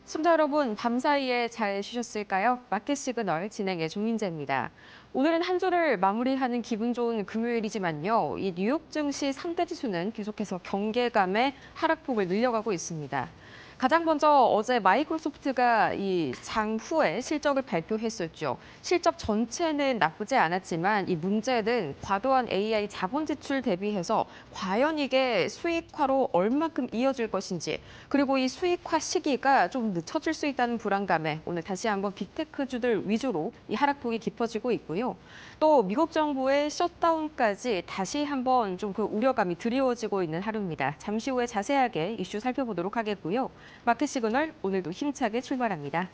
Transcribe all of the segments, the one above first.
시청자 여러분, 밤사이에 잘 쉬셨을까요? 마켓 시그널 진행의 종민재입니다. 오늘은 한 주를 마무리하는 기분 좋은 금요일이지만요. 이 뉴욕 증시 3대 지수는 계속해서 경계감의 하락폭을 늘려가고 있습니다. 가장 먼저 어제 마이크로소프트가 이 장후에 실적을 발표했었죠. 실적 전체는 나쁘지 않았지만 이 문제는 과도한 AI 자본 지출 대비해서 과연 이게 수익화로 얼마큼 이어질 것인지, 그리고 이 수익화 시기가 좀 늦춰질 수 있다는 불안감에 오늘 다시 한번 빅테크주들 위주로 이 하락폭이 깊어지고 있고요. 또 미국 정부의 셧다운까지 다시 한번 좀 그 우려감이 드리워지고 있는 하루입니다. 잠시 후에 자세하게 이슈 살펴보도록 하겠고요. 마켓 시그널 오늘도 힘차게 출발합니다.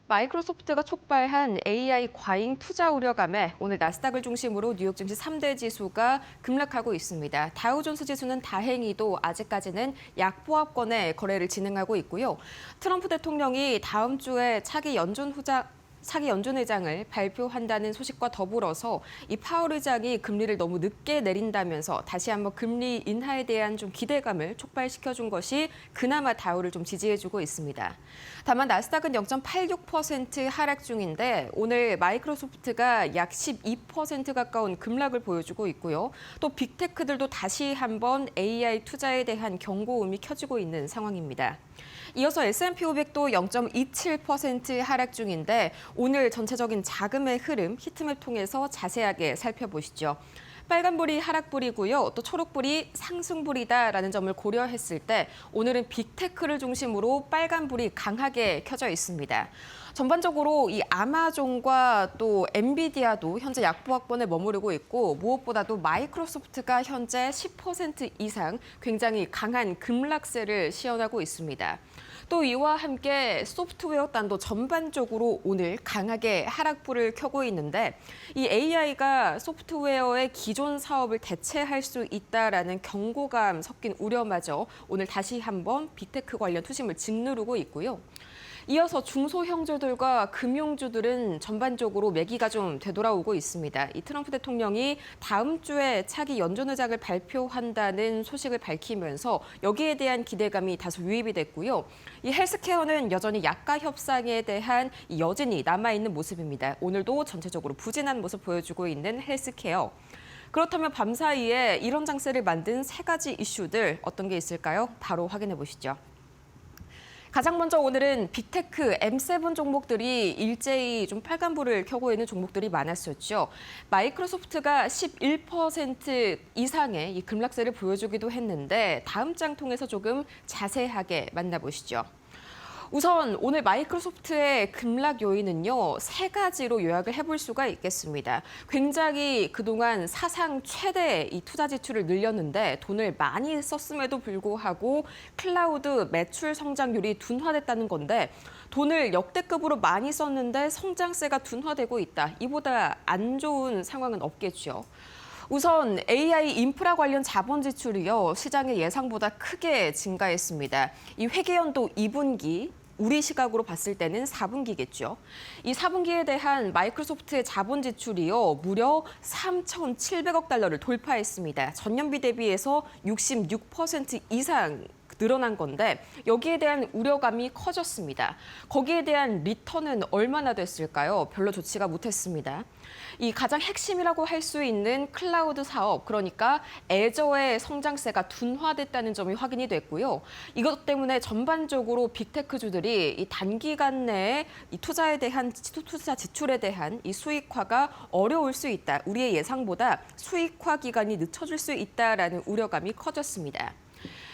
마이크로소프트가 촉발한 AI 과잉 투자 우려감에 오늘 나스닥을 중심으로 뉴욕 증시 3대 지수가 급락하고 있습니다. 다우존스 지수는 다행히도 아직까지는 약보합권의 거래를 진행하고 있고요. 트럼프 대통령이 다음 주에 차기 연준 의장을 발표한다는 소식과 더불어서 이 파월 의장이 금리를 너무 늦게 내린다면서 다시 한번 금리 인하에 대한 좀 기대감을 촉발시켜준 것이 그나마 다우를 좀 지지해주고 있습니다. 다만 나스닥은 0.86% 하락 중인데 오늘 마이크로소프트가 약 12% 가까운 급락을 보여주고 있고요. 또 빅테크들도 다시 한번 AI 투자에 대한 경고음이 켜지고 있는 상황입니다. 이어서 S&P 500도 0.27% 하락 중인데 오늘 전체적인 자금의 흐름, 히트맵 통해서 자세하게 살펴보시죠. 빨간불이 하락불이고요. 또 초록불이 상승불이다라는 점을 고려했을 때 오늘은 빅테크를 중심으로 빨간불이 강하게 켜져 있습니다. 전반적으로 이 아마존과 또 엔비디아도 현재 약보합권에 머무르고 있고 무엇보다도 마이크로소프트가 현재 10% 이상 굉장히 강한 급락세를 시현하고 있습니다. 또 이와 함께 소프트웨어 단도 전반적으로 오늘 강하게 하락불을 켜고 있는데 이 AI가 소프트웨어의 기존 사업을 대체할 수 있다라는 경고감 섞인 우려마저 오늘 다시 한번 빅테크 관련 투심을 짓누르고 있고요. 이어서 중소형주들과 금융주들은 전반적으로 매기가 좀 되돌아오고 있습니다. 이 트럼프 대통령이 다음 주에 차기 연준 의장을 발표한다는 소식을 밝히면서 여기에 대한 기대감이 다소 유입이 됐고요. 이 헬스케어는 여전히 약가 협상에 대한 여진이 남아있는 모습입니다. 오늘도 전체적으로 부진한 모습 보여주고 있는 헬스케어. 그렇다면 밤사이에 이런 장세를 만든 세 가지 이슈들 어떤 게 있을까요? 바로 확인해 보시죠. 가장 먼저 오늘은 빅테크, M7 종목들이 일제히 좀 빨간불을 켜고 있는 종목들이 많았었죠. 마이크로소프트가 11% 이상의 이 급락세를 보여주기도 했는데 다음 장 통해서 조금 자세하게 만나보시죠. 우선 오늘 마이크로소프트의 급락 요인은요, 세 가지로 요약을 해볼 수가 있겠습니다. 굉장히 그동안 사상 최대 이 투자 지출을 늘렸는데 돈을 많이 썼음에도 불구하고 클라우드 매출 성장률이 둔화됐다는 건데 돈을 역대급으로 많이 썼는데 성장세가 둔화되고 있다. 이보다 안 좋은 상황은 없겠죠. 우선 AI 인프라 관련 자본 지출이요, 시장의 예상보다 크게 증가했습니다. 이 회계연도 2분기, 우리 시각으로 봤을 때는 4분기겠죠. 이 4분기에 대한 마이크로소프트의 자본 지출이요, 무려 3,700억 달러를 돌파했습니다. 전년비 대비해서 66% 이상 늘어난 건데 여기에 대한 우려감이 커졌습니다. 거기에 대한 리턴은 얼마나 됐을까요? 별로 좋지가 못했습니다. 이 가장 핵심이라고 할 수 있는 클라우드 사업, 그러니까 애저의 성장세가 둔화됐다는 점이 확인이 됐고요. 이것 때문에 전반적으로 빅테크주들이 이 단기간 내에 이 투자에 대한 투자 지출에 대한 이 수익화가 어려울 수 있다. 우리의 예상보다 수익화 기간이 늦춰질 수 있다라는 우려감이 커졌습니다.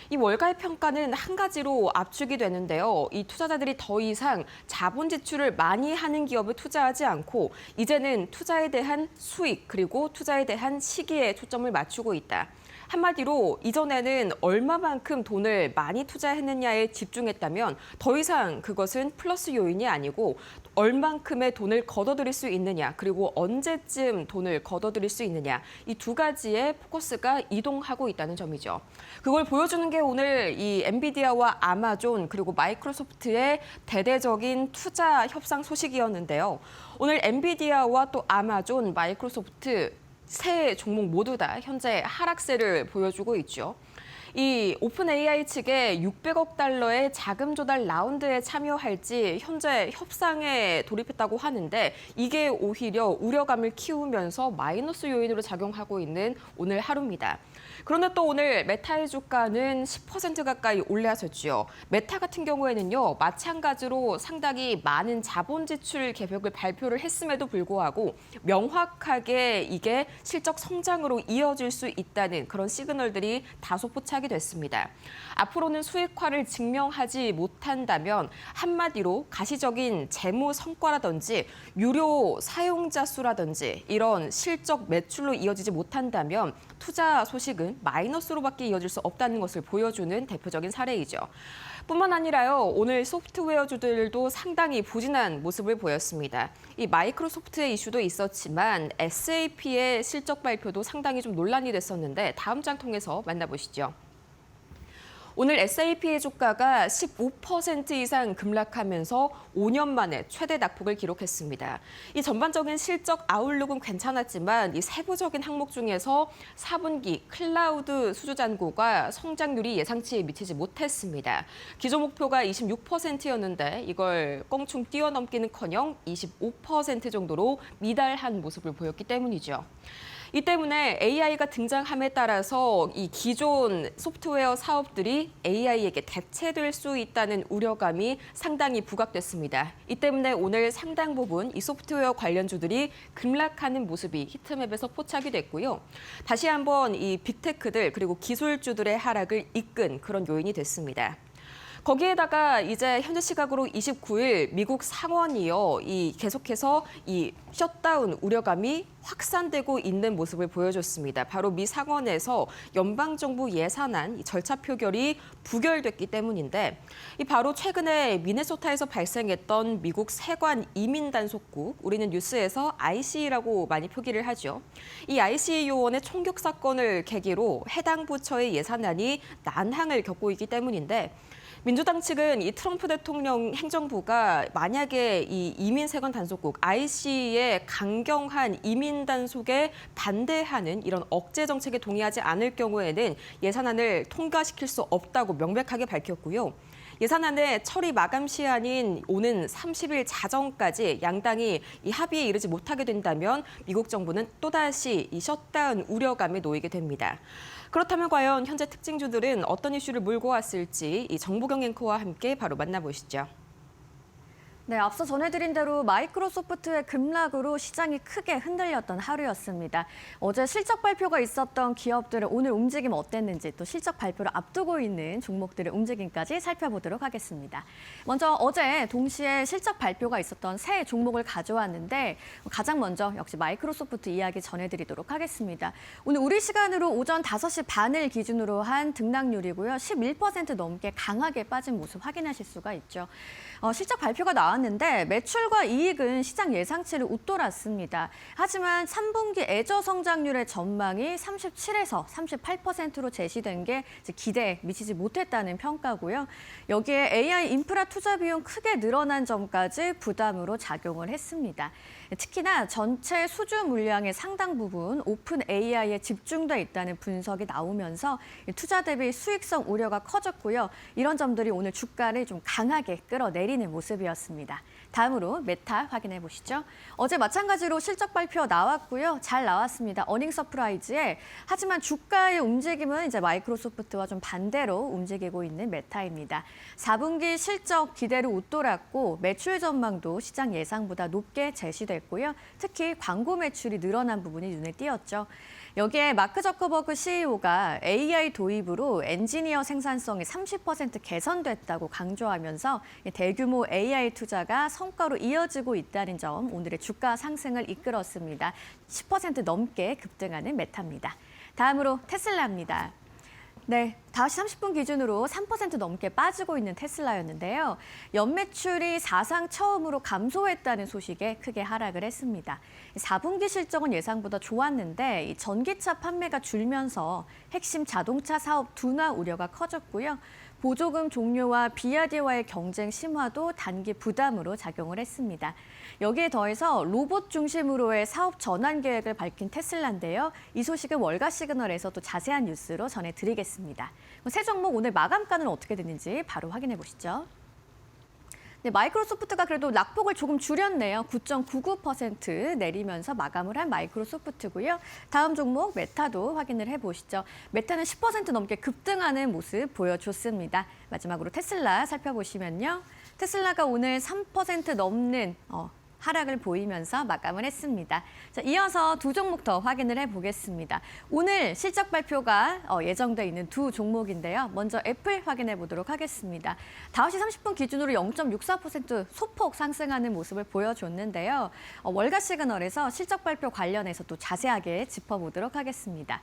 이 월가의 평가는 한 가지로 압축이 되는데요. 이 투자자들이 더 이상 자본 지출을 많이 하는 기업에 투자하지 않고 이제는 투자에 대한 수익 그리고 투자에 대한 시기에 초점을 맞추고 있다. 한마디로 이전에는 얼마만큼 돈을 많이 투자했느냐에 집중했다면 더 이상 그것은 플러스 요인이 아니고 얼만큼의 돈을 걷어들일 수 있느냐 그리고 언제쯤 돈을 걷어들일 수 있느냐 이 두 가지의 포커스가 이동하고 있다는 점이죠. 그걸 보여주는 게 오늘 이 엔비디아와 아마존 그리고 마이크로소프트의 대대적인 투자 협상 소식이었는데요. 오늘 엔비디아와 또 아마존, 마이크로소프트 세 종목 모두 다 현재 하락세를 보여주고 있죠. 이 오픈 AI 측에 600억 달러의 자금 조달 라운드에 참여할지 현재 협상에 돌입했다고 하는데 이게 오히려 우려감을 키우면서 마이너스 요인으로 작용하고 있는 오늘 하루입니다. 그런데 또 오늘 메타의 주가는 10% 가까이 올라섰죠. 메타 같은 경우에는요, 마찬가지로 상당히 많은 자본 지출 계획을 발표를 했음에도 불구하고 명확하게 이게 실적 성장으로 이어질 수 있다는 그런 시그널들이 다소 포착이 됐습니다. 앞으로는 수익화를 증명하지 못한다면 한마디로 가시적인 재무 성과라든지 유료 사용자 수라든지 이런 실적 매출로 이어지지 못한다면 투자 소식은 마이너스로밖에 이어질 수 없다는 것을 보여주는 대표적인 사례이죠. 뿐만 아니라요, 오늘 소프트웨어주들도 상당히 부진한 모습을 보였습니다. 이 마이크로소프트의 이슈도 있었지만 SAP의 실적 발표도 상당히 좀 논란이 됐었는데 다음 장 통해서 만나보시죠. 오늘 SAP의 주가가 15% 이상 급락하면서 5년 만에 최대 낙폭을 기록했습니다. 이 전반적인 실적 아웃룩은 괜찮았지만 이 세부적인 항목 중에서 4분기 클라우드 수주 잔고가 성장률이 예상치에 미치지 못했습니다. 기존 목표가 26%였는데 이걸 껑충 뛰어넘기는커녕 25% 정도로 미달한 모습을 보였기 때문이죠. 이 때문에 AI가 등장함에 따라서 이 기존 소프트웨어 사업들이 AI에게 대체될 수 있다는 우려감이 상당히 부각됐습니다. 이 때문에 오늘 상당 부분 이 소프트웨어 관련주들이 급락하는 모습이 히트맵에서 포착이 됐고요. 다시 한번 이 빅테크들 그리고 기술주들의 하락을 이끈 그런 요인이 됐습니다. 거기에다가 이제 현재 시각으로 29일 미국 상원이요, 계속해서 이 셧다운 우려감이 확산되고 있는 모습을 보여줬습니다. 바로 미 상원에서 연방정부 예산안 절차 표결이 부결됐기 때문인데, 이 바로 최근에 미네소타에서 발생했던 미국 세관 이민 단속국, 우리는 뉴스에서 IC라고 많이 표기를 하죠. 이 IC 요원의 총격 사건을 계기로 해당 부처의 예산안이 난항을 겪고 있기 때문인데. 민주당 측은 이 트럼프 대통령 행정부가 만약에 이 이민 세관 단속국 IC의 강경한 이민 단속에 반대하는 이런 억제 정책에 동의하지 않을 경우에는 예산안을 통과시킬 수 없다고 명백하게 밝혔고요. 예산안의 처리 마감 시한인 오는 30일 자정까지 양당이 이 합의에 이르지 못하게 된다면 미국 정부는 또다시 이 셧다운 우려감에 놓이게 됩니다. 그렇다면 과연 현재 특징주들은 어떤 이슈를 몰고 왔을지 이 정보경 앵커와 함께 바로 만나보시죠. 네, 앞서 전해드린 대로 마이크로소프트의 급락으로 시장이 크게 흔들렸던 하루였습니다. 어제 실적 발표가 있었던 기업들의 오늘 움직임 어땠는지 또 실적 발표를 앞두고 있는 종목들의 움직임까지 살펴보도록 하겠습니다. 먼저 어제 동시에 실적 발표가 있었던 세 종목을 가져왔는데 가장 먼저 역시 마이크로소프트 이야기 전해드리도록 하겠습니다. 오늘 우리 시간으로 오전 5시 반을 기준으로 한 등락률이고요. 11% 넘게 강하게 빠진 모습 확인하실 수가 있죠. 실적 발표가 나왔는데 매출과 이익은 시장 예상치를 웃돌았습니다. 하지만 3분기 애저 성장률의 전망이 37에서 38%로 제시된 게 기대에 미치지 못했다는 평가고요. 여기에 AI 인프라 투자 비용 크게 늘어난 점까지 부담으로 작용을 했습니다. 특히나 전체 수주 물량의 상당 부분 오픈 AI에 집중돼 있다는 분석이 나오면서 투자 대비 수익성 우려가 커졌고요. 이런 점들이 오늘 주가를 좀 강하게 끌어내 내리는 모습이었습니다. 다음으로 메타 확인해 보시죠. 어제 마찬가지로 실적 발표 나왔고요. 잘 나왔습니다. 어닝 서프라이즈에. 하지만 주가의 움직임은 이제 마이크로소프트와 좀 반대로 움직이고 있는 메타입니다. 4분기 실적 기대를 웃돌았고 매출 전망도 시장 예상보다 높게 제시됐고요. 특히 광고 매출이 늘어난 부분이 눈에 띄었죠. 여기에 마크 저커버그 CEO가 AI 도입으로 엔지니어 생산성이 30% 개선됐다고 강조하면서 대규모 AI 투자가 성과로 이어지고 있다는 점 오늘의 주가 상승을 이끌었습니다. 10% 넘게 급등하는 메타입니다. 다음으로 테슬라입니다. 네, 5시 30분 기준으로 3% 넘게 빠지고 있는 테슬라였는데요. 연매출이 사상 처음으로 감소했다는 소식에 크게 하락을 했습니다. 4분기 실적은 예상보다 좋았는데 이 전기차 판매가 줄면서 핵심 자동차 사업 둔화 우려가 커졌고요. 보조금 종료와 BYD와의 경쟁 심화도 단기 부담으로 작용을 했습니다. 여기에 더해서 로봇 중심으로의 사업 전환 계획을 밝힌 테슬라인데요. 이 소식은 월가 시그널에서 또 자세한 뉴스로 전해드리겠습니다. 세 종목 오늘 마감가는 어떻게 됐는지 바로 확인해 보시죠. 네, 마이크로소프트가 그래도 낙폭을 조금 줄였네요. 9.99% 내리면서 마감을 한 마이크로소프트고요. 다음 종목 메타도 확인을 해보시죠. 메타는 10% 넘게 급등하는 모습 보여줬습니다. 마지막으로 테슬라 살펴보시면요. 테슬라가 오늘 3% 넘는 하락을 보이면서 마감을 했습니다. 자, 이어서 두 종목 더 확인을 해보겠습니다. 오늘 실적 발표가 예정돼 있는 두 종목인데요. 먼저 애플 확인해 보도록 하겠습니다. 5시 30분 기준으로 0.64% 소폭 상승하는 모습을 보여줬는데요. 월가 시그널에서 실적 발표 관련해서 또 자세하게 짚어보도록 하겠습니다.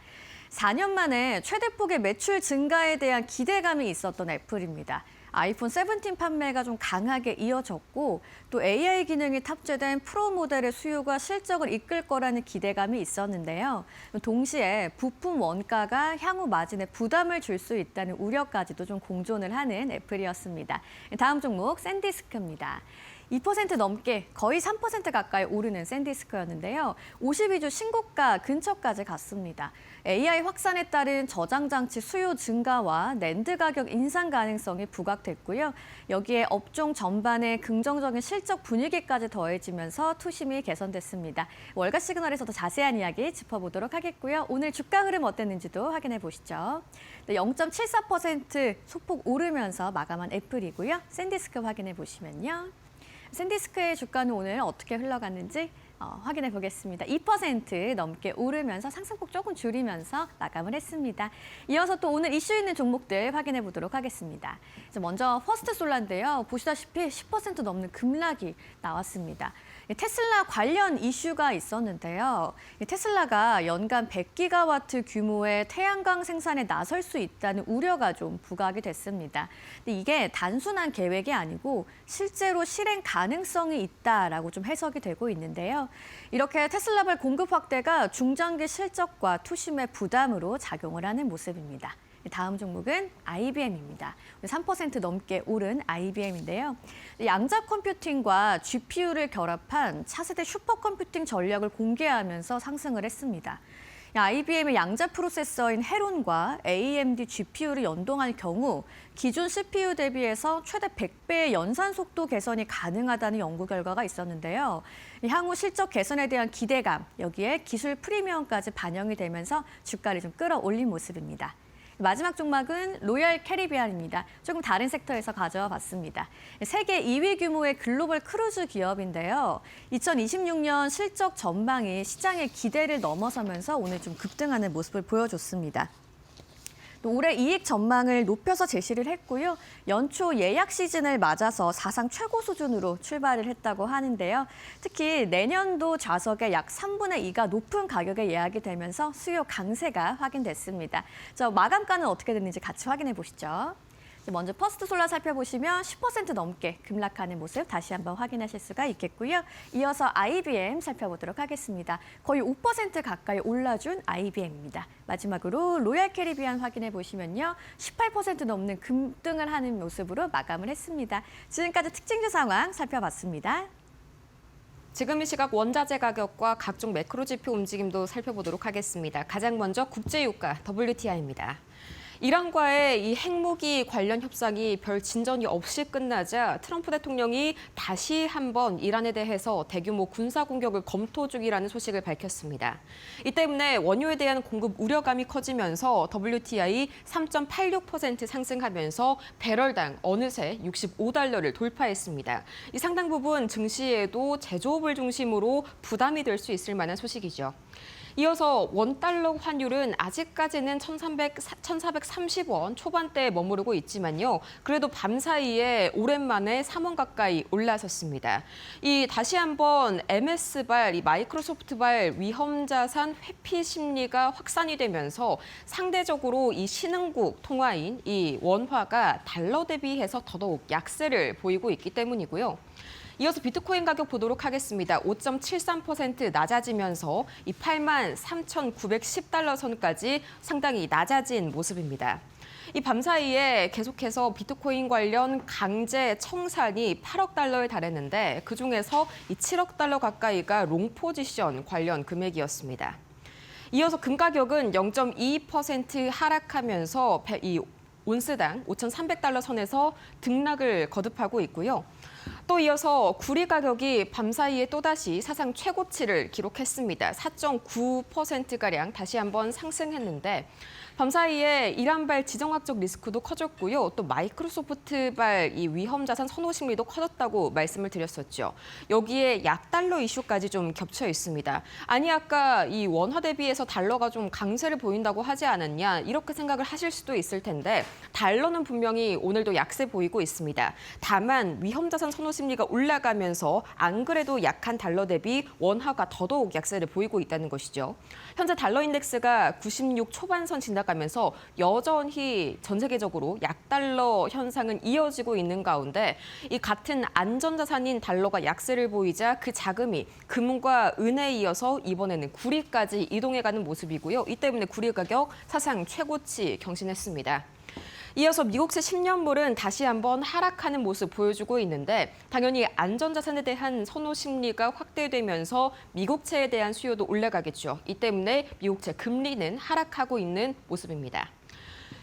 4년 만에 최대폭의 매출 증가에 대한 기대감이 있었던 애플입니다. 아이폰 17 판매가 좀 강하게 이어졌고 또 AI 기능이 탑재된 프로 모델의 수요가 실적을 이끌 거라는 기대감이 있었는데요. 동시에 부품 원가가 향후 마진에 부담을 줄 수 있다는 우려까지도 좀 공존을 하는 애플이었습니다. 다음 종목 샌디스크입니다. 2% 넘게 거의 3% 가까이 오르는 샌디스크였는데요. 52주 신고가 근처까지 갔습니다. AI 확산에 따른 저장 장치 수요 증가와 낸드 가격 인상 가능성이 부각됐고요. 여기에 업종 전반의 긍정적인 실적 분위기까지 더해지면서 투심이 개선됐습니다. 월가 시그널에서 더 자세한 이야기 짚어보도록 하겠고요. 오늘 주가 흐름 어땠는지도 확인해 보시죠. 0.74% 소폭 오르면서 마감한 애플이고요. 샌디스크 확인해 보시면요. 샌디스크의 주가는 오늘 어떻게 흘러갔는지 확인해 보겠습니다. 2% 넘게 오르면서 상승폭 조금 줄이면서 마감을 했습니다. 이어서 또 오늘 이슈 있는 종목들 확인해 보도록 하겠습니다. 먼저 퍼스트솔라인데요. 보시다시피 10% 넘는 급락이 나왔습니다. 테슬라 관련 이슈가 있었는데요. 테슬라가 연간 100기가와트 규모의 태양광 생산에 나설 수 있다는 우려가 좀 부각이 됐습니다. 근데 이게 단순한 계획이 아니고 실제로 실행 가능성이 있다라고 좀 해석이 되고 있는데요. 이렇게 테슬라발 공급 확대가 중장기 실적과 투심의 부담으로 작용을 하는 모습입니다. 다음 종목은 IBM입니다. 3% 넘게 오른 IBM인데요. 양자 컴퓨팅과 GPU를 결합한 차세대 슈퍼컴퓨팅 전략을 공개하면서 상승을 했습니다. IBM의 양자 프로세서인 헤론과 AMD GPU를 연동할 경우 기존 CPU 대비해서 최대 100배의 연산 속도 개선이 가능하다는 연구 결과가 있었는데요. 향후 실적 개선에 대한 기대감, 여기에 기술 프리미엄까지 반영이 되면서 주가를 좀 끌어올린 모습입니다. 마지막 종목은 로얄 캐리비안입니다. 조금 다른 섹터에서 가져와 봤습니다. 세계 2위 규모의 글로벌 크루즈 기업인데요. 2026년 실적 전망이 시장의 기대를 넘어서면서 오늘 좀 급등하는 모습을 보여줬습니다. 또 올해 이익 전망을 높여서 제시를 했고요. 연초 예약 시즌을 맞아서 사상 최고 수준으로 출발을 했다고 하는데요. 특히 내년도 좌석의 약 3분의 2가 높은 가격에 예약이 되면서 수요 강세가 확인됐습니다. 마감가는 어떻게 됐는지 같이 확인해 보시죠. 먼저 퍼스트솔라 살펴보시면 10% 넘게 급락하는 모습 다시 한번 확인하실 수가 있겠고요. 이어서 IBM 살펴보도록 하겠습니다. 거의 5% 가까이 올라준 IBM입니다. 마지막으로 로얄 캐리비안 확인해 보시면요. 18% 넘는 급등을 하는 모습으로 마감을 했습니다. 지금까지 특징주 상황 살펴봤습니다. 지금 이 시각 원자재 가격과 각종 매크로 지표 움직임도 살펴보도록 하겠습니다. 가장 먼저 국제유가 WTI입니다. 이란과의 이 핵무기 관련 협상이 별 진전이 없이 끝나자 트럼프 대통령이 다시 한번 이란에 대해서 대규모 군사 공격을 검토 중이라는 소식을 밝혔습니다. 이 때문에 원유에 대한 공급 우려감이 커지면서 WTI 3.86% 상승하면서 배럴당 어느새 $65를 돌파했습니다. 이 상당 부분 증시에도 제조업을 중심으로 부담이 될 수 있을 만한 소식이죠. 이어서 원달러 환율은 아직까지는 1,430원 초반대에 머무르고 있지만요. 그래도 밤사이에 오랜만에 3원 가까이 올라섰습니다. 다시 한번 MS발, 마이크로소프트발 위험자산 회피 심리가 확산이 되면서 상대적으로 이 신흥국 통화인 이 원화가 달러 대비해서 더더욱 약세를 보이고 있기 때문이고요. 이어서 비트코인 가격 보도록 하겠습니다. 5.73% 낮아지면서 이 83,910달러 선까지 상당히 낮아진 모습입니다. 이 밤사이에 계속해서 비트코인 관련 강제 청산이 8억 달러에 달했는데 그중에서 이 7억 달러 가까이가 롱포지션 관련 금액이었습니다. 이어서 금 가격은 0.22% 하락하면서 이 온스당 5,300달러 선에서 등락을 거듭하고 있고요. 또 이어서 구리 가격이 밤사이에 또다시 사상 최고치를 기록했습니다. 4.9%가량 다시 한번 상승했는데 밤사이에 이란발 지정학적 리스크도 커졌고요. 또 마이크로소프트발 이 위험 자산 선호 심리도 커졌다고 말씀을 드렸었죠. 여기에 약달러 이슈까지 좀 겹쳐 있습니다. 아니 아까 이 원화 대비해서 달러가 좀 강세를 보인다고 하지 않았냐 이렇게 생각을 하실 수도 있을 텐데 달러는 분명히 오늘도 약세 보이고 있습니다. 다만 위험 자산 선호 심리가 올라가면서 안 그래도 약한 달러 대비 원화가 더더욱 약세를 보이고 있다는 것이죠. 현재 달러 인덱스가 96 초반선 지나가면서 여전히 전 세계적으로 약달러 현상은 이어지고 있는 가운데 이 같은 안전자산인 달러가 약세를 보이자 그 자금이 금과 은에 이어서 이번에는 구리까지 이동해가는 모습이고요. 이 때문에 구리 가격 사상 최고치 경신했습니다. 이어서 미국채 10년물은 다시 한번 하락하는 모습 보여주고 있는데 당연히 안전자산에 대한 선호 심리가 확대되면서 미국채에 대한 수요도 올라가겠죠. 이 때문에 미국채 금리는 하락하고 있는 모습입니다.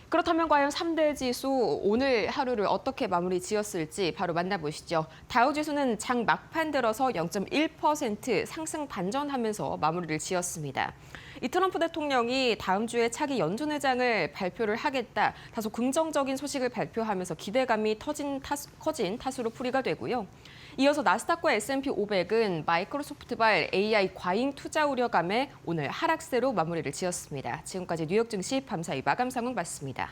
그렇다면 과연 3대 지수 오늘 하루를 어떻게 마무리 지었을지 바로 만나보시죠. 다우지수는 장 막판 들어서 0.1% 상승 반전하면서 마무리를 지었습니다. 이 트럼프 대통령이 다음 주에 차기 연준의장을 발표를 하겠다. 다소 긍정적인 소식을 발표하면서 기대감이 커진 탓으로 풀이가 되고요. 이어서 나스닥과 S&P 500은 마이크로소프트발 AI 과잉 투자 우려감에 오늘 하락세로 마무리를 지었습니다. 지금까지 뉴욕 증시 밤사이 마감 상황 봤습니다.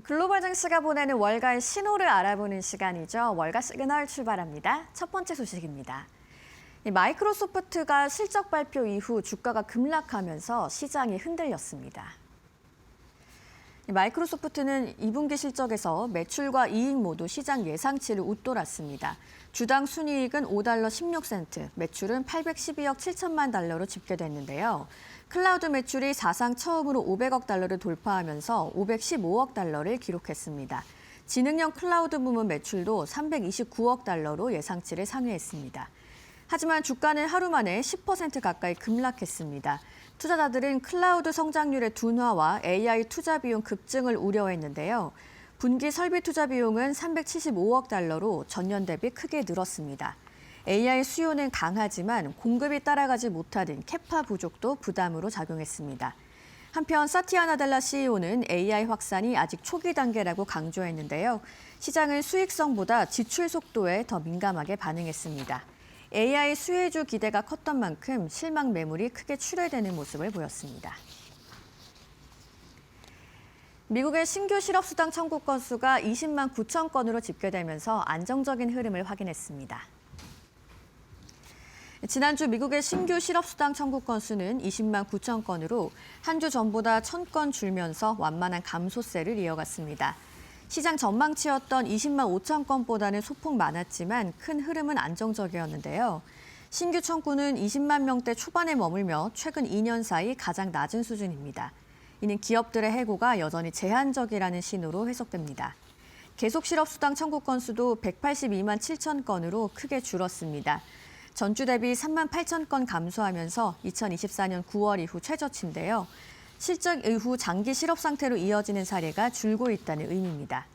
글로벌 증시가 보내는 월가의 신호를 알아보는 시간이죠. 월가 시그널 출발합니다. 첫 번째 소식입니다. 마이크로소프트가 실적 발표 이후 주가가 급락하면서 시장이 흔들렸습니다. 마이크로소프트는 2분기 실적에서 매출과 이익 모두 시장 예상치를 웃돌았습니다. 주당 순이익은 $5 16센트, 매출은 812억 7천만 달러로 집계됐는데요. 클라우드 매출이 사상 처음으로 500억 달러를 돌파하면서 515억 달러를 기록했습니다. 지능형 클라우드 부문 매출도 329억 달러로 예상치를 상회했습니다. 하지만 주가는 하루 만에 10% 가까이 급락했습니다. 투자자들은 클라우드 성장률의 둔화와 AI 투자 비용 급증을 우려했는데요. 분기 설비 투자 비용은 375억 달러로 전년 대비 크게 늘었습니다. AI 수요는 강하지만 공급이 따라가지 못하는 캐파 부족도 부담으로 작용했습니다. 한편 사티아 나델라 CEO는 AI 확산이 아직 초기 단계라고 강조했는데요. 시장은 수익성보다 지출 속도에 더 민감하게 반응했습니다. AI 수혜주 기대가 컸던 만큼 실망 매물이 크게 출회되는 모습을 보였습니다. 미국의 신규 실업수당 청구 건수가 20만 9천 건으로 집계되면서 안정적인 흐름을 확인했습니다. 지난주 미국의 신규 실업수당 청구 건수는 20만 9천 건으로 한 주 전보다 1,000건 줄면서 완만한 감소세를 이어갔습니다. 시장 전망치였던 20만 5천 건보다는 소폭 많았지만 큰 흐름은 안정적이었는데요. 신규 청구는 20만 명대 초반에 머물며 최근 2년 사이 가장 낮은 수준입니다. 이는 기업들의 해고가 여전히 제한적이라는 신호로 해석됩니다. 계속 실업수당 청구 건수도 182만 7천 건으로 크게 줄었습니다. 전주 대비 3만 8천 건 감소하면서 2024년 9월 이후 최저치인데요. 실적 이후 장기 실업 상태로 이어지는 사례가 줄고 있다는 의미입니다.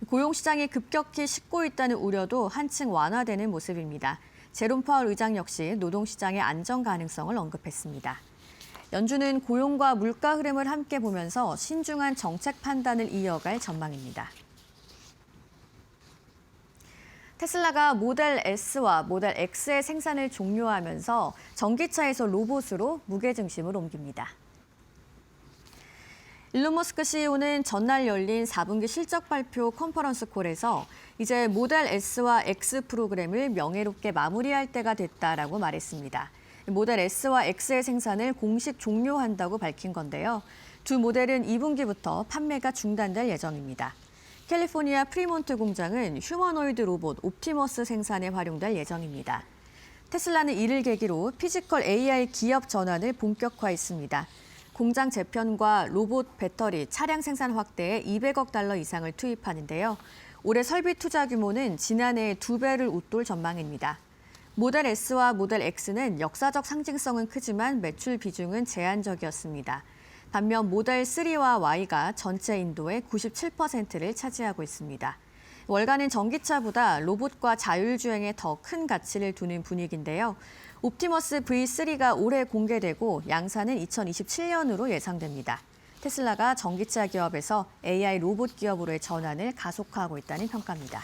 고용시장이 급격히 식고 있다는 우려도 한층 완화되는 모습입니다. 제롬 파월 의장 역시 노동시장의 안정 가능성을 언급했습니다. 연준은 고용과 물가 흐름을 함께 보면서 신중한 정책 판단을 이어갈 전망입니다. 테슬라가 모델 S와 모델 X의 생산을 종료하면서 전기차에서 로봇으로 무게중심을 옮깁니다. 일론 머스크 CEO는 전날 열린 4분기 실적 발표 컨퍼런스 콜에서 이제 모델 S와 X 프로그램을 명예롭게 마무리할 때가 됐다라고 말했습니다. 모델 S와 X의 생산을 공식 종료한다고 밝힌 건데요. 두 모델은 2분기부터 판매가 중단될 예정입니다. 캘리포니아 프리몬트 공장은 휴머노이드 로봇 옵티머스 생산에 활용될 예정입니다. 테슬라는 이를 계기로 피지컬 AI 기업 전환을 본격화했습니다. 공장 재편과 로봇 배터리, 차량 생산 확대에 200억 달러 이상을 투입하는데요. 올해 설비 투자 규모는 지난해의 2배를 웃돌 전망입니다. 모델 S와 모델 X는 역사적 상징성은 크지만 매출 비중은 제한적이었습니다. 반면 모델 3와 Y가 전체 인도의 97%를 차지하고 있습니다. 월가는 전기차보다 로봇과 자율주행에 더 큰 가치를 두는 분위기인데요. 옵티머스 V3가 올해 공개되고 양산은 2027년으로 예상됩니다. 테슬라가 전기차 기업에서 AI 로봇 기업으로의 전환을 가속화하고 있다는 평가입니다.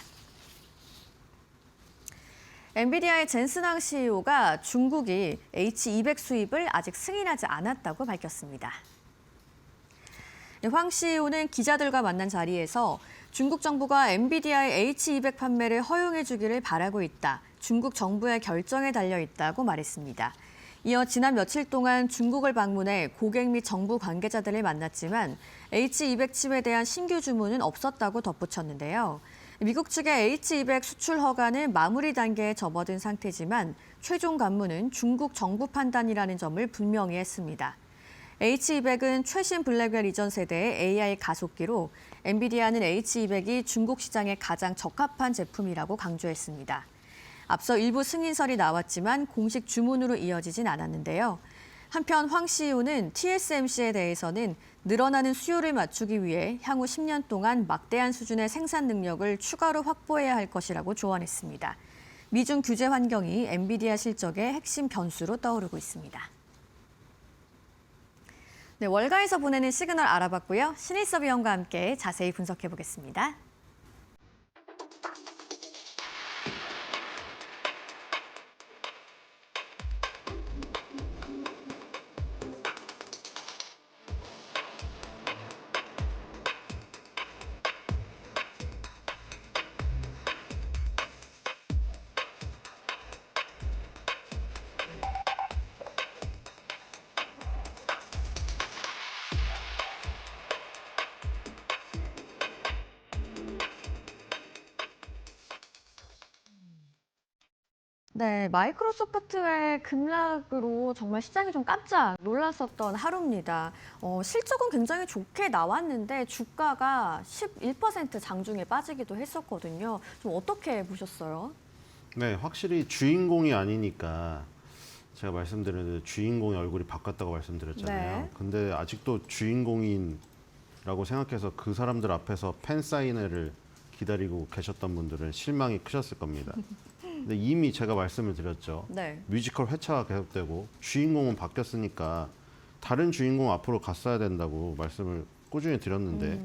엔비디아의 젠슨 황 CEO가 중국이 H200 수입을 아직 승인하지 않았다고 밝혔습니다. 황 CEO는 기자들과 만난 자리에서 중국 정부가 엔비디아의 H200 판매를 허용해 주기를 바라고 있다. 중국 정부의 결정에 달려 있다고 말했습니다. 이어 지난 며칠 동안 중국을 방문해 고객 및 정부 관계자들을 만났지만 H200 칩에 대한 신규 주문은 없었다고 덧붙였는데요. 미국 측의 H200 수출 허가는 마무리 단계에 접어든 상태지만 최종 관문은 중국 정부 판단이라는 점을 분명히 했습니다. H200은 최신 블랙웰 이전 세대의 AI 가속기로 엔비디아는 H200이 중국 시장에 가장 적합한 제품이라고 강조했습니다. 앞서 일부 승인설이 나왔지만 공식 주문으로 이어지진 않았는데요. 한편 황 CEO는 TSMC에 대해서는 늘어나는 수요를 맞추기 위해 향후 10년 동안 막대한 수준의 생산 능력을 추가로 확보해야 할 것이라고 조언했습니다. 미중 규제 환경이 엔비디아 실적의 핵심 변수로 떠오르고 있습니다. 네, 월가에서 보내는 시그널 알아봤고요. 신일섭 위원과 함께 자세히 분석해 보겠습니다. 네, 마이크로소프트의 급락으로 정말 시장이 좀 깜짝 놀랐었던 하루입니다. 실적은 굉장히 좋게 나왔는데 주가가 11% 장중에 빠지기도 했었거든요. 좀 어떻게 보셨어요? 네, 확실히 주인공이 아니니까 제가 말씀드렸는데 주인공의 얼굴이 바뀌었다고 말씀드렸잖아요. 네. 근데 아직도 주인공이라고 생각해서 그 사람들 앞에서 팬 사인회를 기다리고 계셨던 분들은 실망이 크셨을 겁니다. 근데 이미 제가 말씀을 드렸죠. 네. 뮤지컬 회차가 계속되고 주인공은 바뀌었으니까 다른 주인공 앞으로 갔어야 된다고 말씀을 꾸준히 드렸는데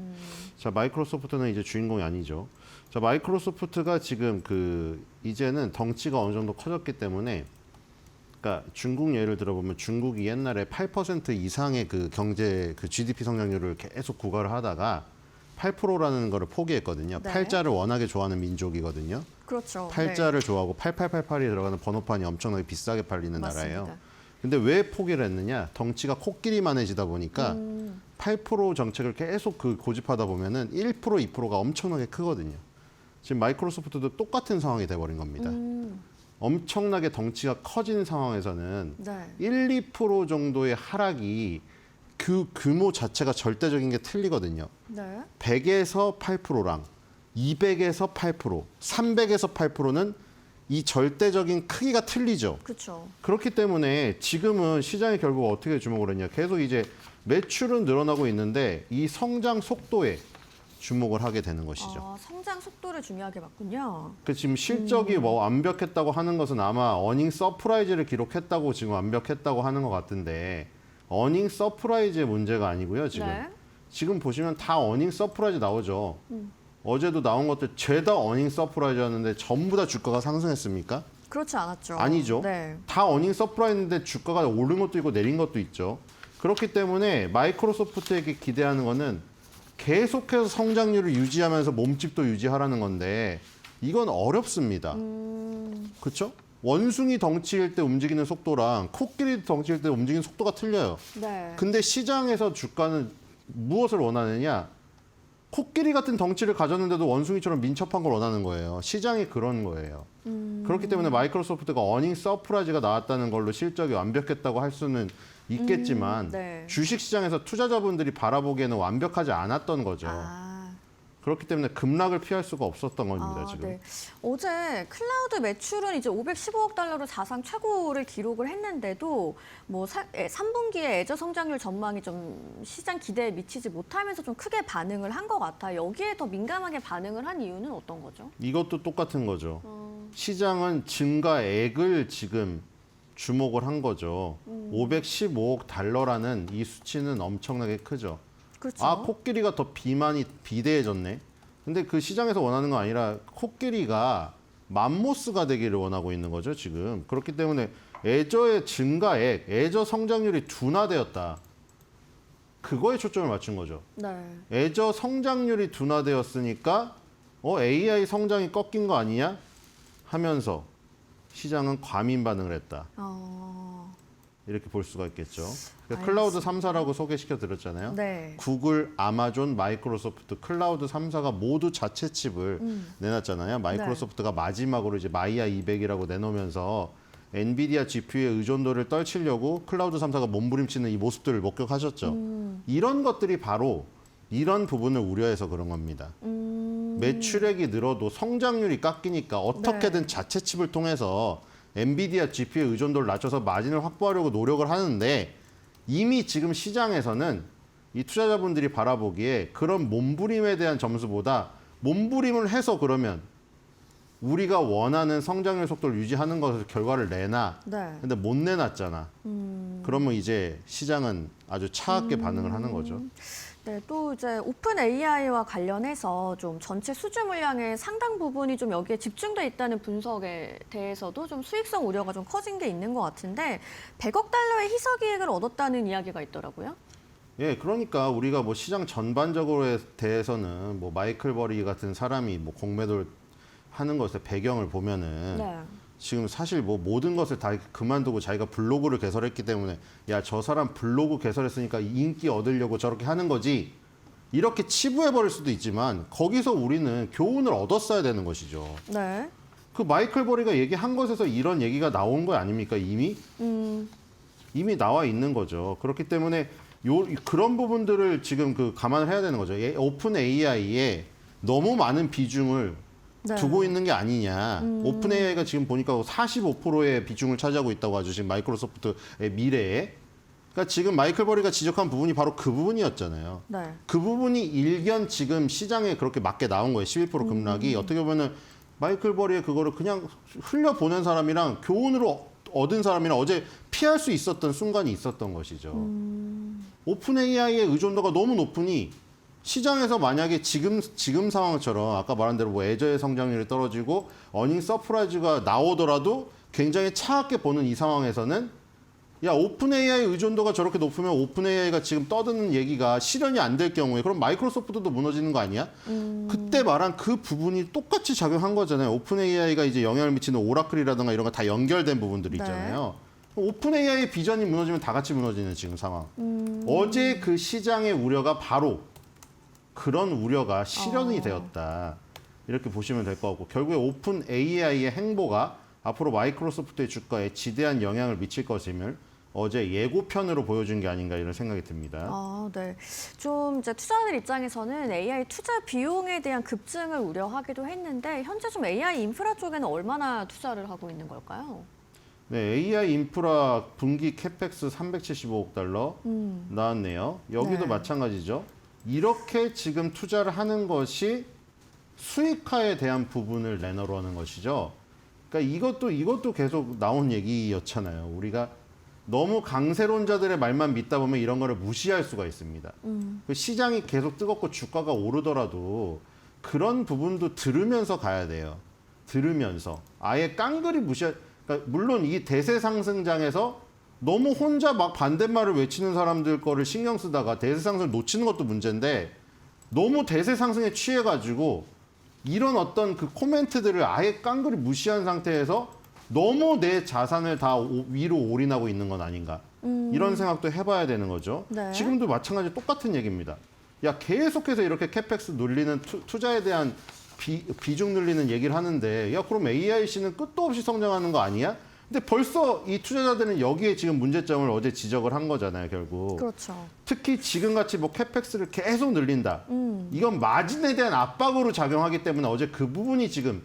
자, 마이크로소프트는 이제 주인공이 아니죠. 자, 마이크로소프트가 지금 이제는 덩치가 어느 정도 커졌기 때문에 그러니까 중국 예를 들어보면 중국이 옛날에 8% 이상의 그 경제 GDP 성장률을 계속 구가를 하다가 8%라는 거를 포기했거든요. 네. 팔자를 워낙에 좋아하는 민족이거든요. 그렇죠. 팔자를 좋아하고 8888이 들어가는 번호판이 엄청나게 비싸게 팔리는 맞습니다. 나라예요. 근데 왜 포기를 했느냐? 덩치가 코끼리만해지다 보니까 8% 정책을 계속 고집하다 보면은 1%, 2%가 엄청나게 크거든요. 지금 마이크로소프트도 똑같은 상황이 돼버린 겁니다. 엄청나게 덩치가 커진 상황에서는 네. 1, 2% 정도의 하락이 그 규모 자체가 절대적인 게 틀리거든요. 네. 100에서 8%랑 200에서 8%, 300에서 8%는 이 절대적인 크기가 틀리죠. 그렇죠. 그렇기 때문에 지금은 시장이 결국 어떻게 주목을 했냐. 계속 이제 매출은 늘어나고 있는데 이 성장 속도에 주목을 하게 되는 것이죠. 성장 속도를 중요하게 봤군요. 그 지금 실적이 뭐 완벽했다고 하는 것은 아마 어닝 서프라이즈를 기록했다고 지금 완벽했다고 하는 것 같은데 어닝 서프라이즈의 문제가 아니고요. 지금 네. 지금 보시면 다 어닝 서프라이즈 나오죠. 어제도 나온 것들 죄다 어닝 서프라이즈였는데 전부 다 주가가 상승했습니까? 그렇지 않았죠. 아니죠. 네. 다 어닝 서프라이즈인데 주가가 오른 것도 있고 내린 것도 있죠. 그렇기 때문에 마이크로소프트에게 기대하는 거는 계속해서 성장률을 유지하면서 몸집도 유지하라는 건데 이건 어렵습니다. 그렇죠? 원숭이 덩치일 때 움직이는 속도랑 코끼리 덩치일 때 움직이는 속도가 틀려요. 네. 근데 시장에서 주가는 무엇을 원하느냐? 코끼리 같은 덩치를 가졌는데도 원숭이처럼 민첩한 걸 원하는 거예요. 시장이 그런 거예요. 그렇기 때문에 마이크로소프트가 어닝 서프라이즈가 나왔다는 걸로 실적이 완벽했다고 할 수는 있겠지만 네. 주식시장에서 투자자분들이 바라보기에는 완벽하지 않았던 거죠. 그렇기 때문에 급락을 피할 수가 없었던 겁니다. 지금. 네. 어제 클라우드 매출은 이제 515억 달러로 사상 최고를 기록을 했는데도 뭐 3분기에 애저 성장률 전망이 좀 시장 기대에 미치지 못하면서 좀 크게 반응을 한 것 같아요. 여기에 더 민감하게 반응을 한 이유는 어떤 거죠? 이것도 똑같은 거죠. 시장은 증가액을 지금 주목을 한 거죠. 515억 달러라는 이 수치는 엄청나게 크죠. 그렇죠. 아, 코끼리가 더 비대해졌네. 근데 그 시장에서 원하는 건 아니라 코끼리가 맘모스가 되기를 원하고 있는 거죠, 지금. 그렇기 때문에 애저의 증가액, 애저 성장률이 둔화되었다. 그거에 초점을 맞춘 거죠. 네. 애저 성장률이 둔화되었으니까 AI 성장이 꺾인 거 아니냐? 하면서 시장은 과민 반응을 했다. 이렇게 볼 수가 있겠죠. 그러니까 클라우드 3사라고 소개시켜 드렸잖아요. 네. 구글, 아마존, 마이크로소프트, 클라우드 3사가 모두 자체 칩을 내놨잖아요. 마이크로소프트가 마지막으로 이제 마이야 200이라고 내놓으면서 엔비디아 GPU의 의존도를 떨치려고 클라우드 3사가 몸부림치는 이 모습들을 목격하셨죠. 이런 것들이 바로 이런 부분을 우려해서 그런 겁니다. 매출액이 늘어도 성장률이 깎이니까 어떻게든 네. 자체 칩을 통해서 엔비디아 GPU의 의존도를 낮춰서 마진을 확보하려고 노력을 하는데 이미 지금 시장에서는 이 투자자분들이 바라보기에 그런 몸부림에 대한 점수보다 몸부림을 해서 그러면 우리가 원하는 성장률 속도를 유지하는 것을 결과를 내놔. 네. 근데 못 내놨잖아. 그러면 이제 시장은 아주 차갑게 반응을 하는 거죠. 네, 또 이제 오픈 AI와 관련해서 좀 전체 수주 물량의 상당 부분이 좀 여기에 집중돼 있다는 분석에 대해서도 좀 수익성 우려가 좀 커진 게 있는 것 같은데 100억 달러의 희석이익을 얻었다는 이야기가 있더라고요. 예, 그러니까 우리가 뭐 시장 전반적으로에 대해서는 뭐 마이클 버리 같은 사람이 뭐 공매도를 하는 것의 배경을 보면은 네. 지금 사실 뭐 모든 것을 다 그만두고 자기가 블로그를 개설했기 때문에 야, 저 사람 블로그 개설했으니까 인기 얻으려고 저렇게 하는 거지. 이렇게 치부해버릴 수도 있지만 거기서 우리는 교훈을 얻었어야 되는 것이죠. 네. 그 마이클 버리가 얘기한 것에서 이런 얘기가 나온 거 아닙니까? 이미 나와 있는 거죠. 그렇기 때문에 그런 부분들을 지금 감안을 해야 되는 거죠. 오픈 AI에 너무 많은 비중을 네. 두고 있는 게 아니냐. 오픈 AI가 지금 보니까 45%의 비중을 차지하고 있다고 하죠. 지금 마이크로소프트의 미래에. 그러니까 지금 마이클 버리가 지적한 부분이 바로 그 부분이었잖아요. 네. 그 부분이 일견 지금 시장에 그렇게 맞게 나온 거예요. 11% 급락이. 어떻게 보면은 마이클 버리의 그거를 그냥 흘려보낸 사람이랑 교훈으로 얻은 사람이랑 어제 피할 수 있었던 순간이 있었던 것이죠. 오픈 AI의 의존도가 너무 높으니 시장에서 만약에 지금 상황처럼 아까 말한 대로 뭐 애저의 성장률이 떨어지고 어닝 서프라이즈가 나오더라도 굉장히 차갑게 보는 이 상황에서는 야, 오픈 AI 의존도가 저렇게 높으면 오픈 AI가 지금 떠드는 얘기가 실현이 안 될 경우에 그럼 마이크로소프트도 무너지는 거 아니야? 그때 말한 그 부분이 똑같이 작용한 거잖아요. 오픈 AI가 이제 영향을 미치는 오라클이라든가 이런 거 다 연결된 부분들이 있잖아요. 오픈 AI 비전이 무너지면 다 같이 무너지는 지금 상황. 어제 그 시장의 우려가 바로 그런 우려가 실현이 되었다. 이렇게 보시면 될 것 같고 결국에 오픈 AI의 행보가 앞으로 마이크로소프트의 주가에 지대한 영향을 미칠 것임을 어제 예고편으로 보여준 게 아닌가 이런 생각이 듭니다. 아, 네. 좀 이제 투자자들 입장에서는 AI 투자 비용에 대한 급증을 우려하기도 했는데 현재 좀 AI 인프라 쪽에는 얼마나 투자를 하고 있는 걸까요? 네, AI 인프라 분기 캐펙스 375억 달러 나왔네요. 여기도 네. 마찬가지죠. 이렇게 지금 투자를 하는 것이 수익화에 대한 부분을 내놓으라는 것이죠. 그러니까 이것도 계속 나온 얘기였잖아요. 우리가 너무 강세론자들의 말만 믿다 보면 이런 거를 무시할 수가 있습니다. 그 시장이 계속 뜨겁고 주가가 오르더라도 그런 부분도 들으면서 가야 돼요. 들으면서 아예 깡그리 그러니까 물론 이 대세 상승장에서 너무 혼자 막 반대말을 외치는 사람들 거를 신경 쓰다가 대세 상승을 놓치는 것도 문제인데 너무 대세 상승에 취해가지고 이런 어떤 그 코멘트들을 아예 깡그리 무시한 상태에서 너무 내 자산을 다 위로 올인하고 있는 건 아닌가. 이런 생각도 해봐야 되는 거죠. 네. 지금도 마찬가지 똑같은 얘기입니다. 야, 계속해서 이렇게 캐펙스 늘리는 투자에 대한 비중 늘리는 얘기를 하는데 야, 그럼 AIC는 끝도 없이 성장하는 거 아니야? 근데 벌써 이 투자자들은 여기에 지금 문제점을 어제 지적을 한 거잖아요, 결국. 그렇죠. 특히 지금같이 뭐 캐펙스를 계속 늘린다. 이건 마진에 대한 압박으로 작용하기 때문에 어제 그 부분이 지금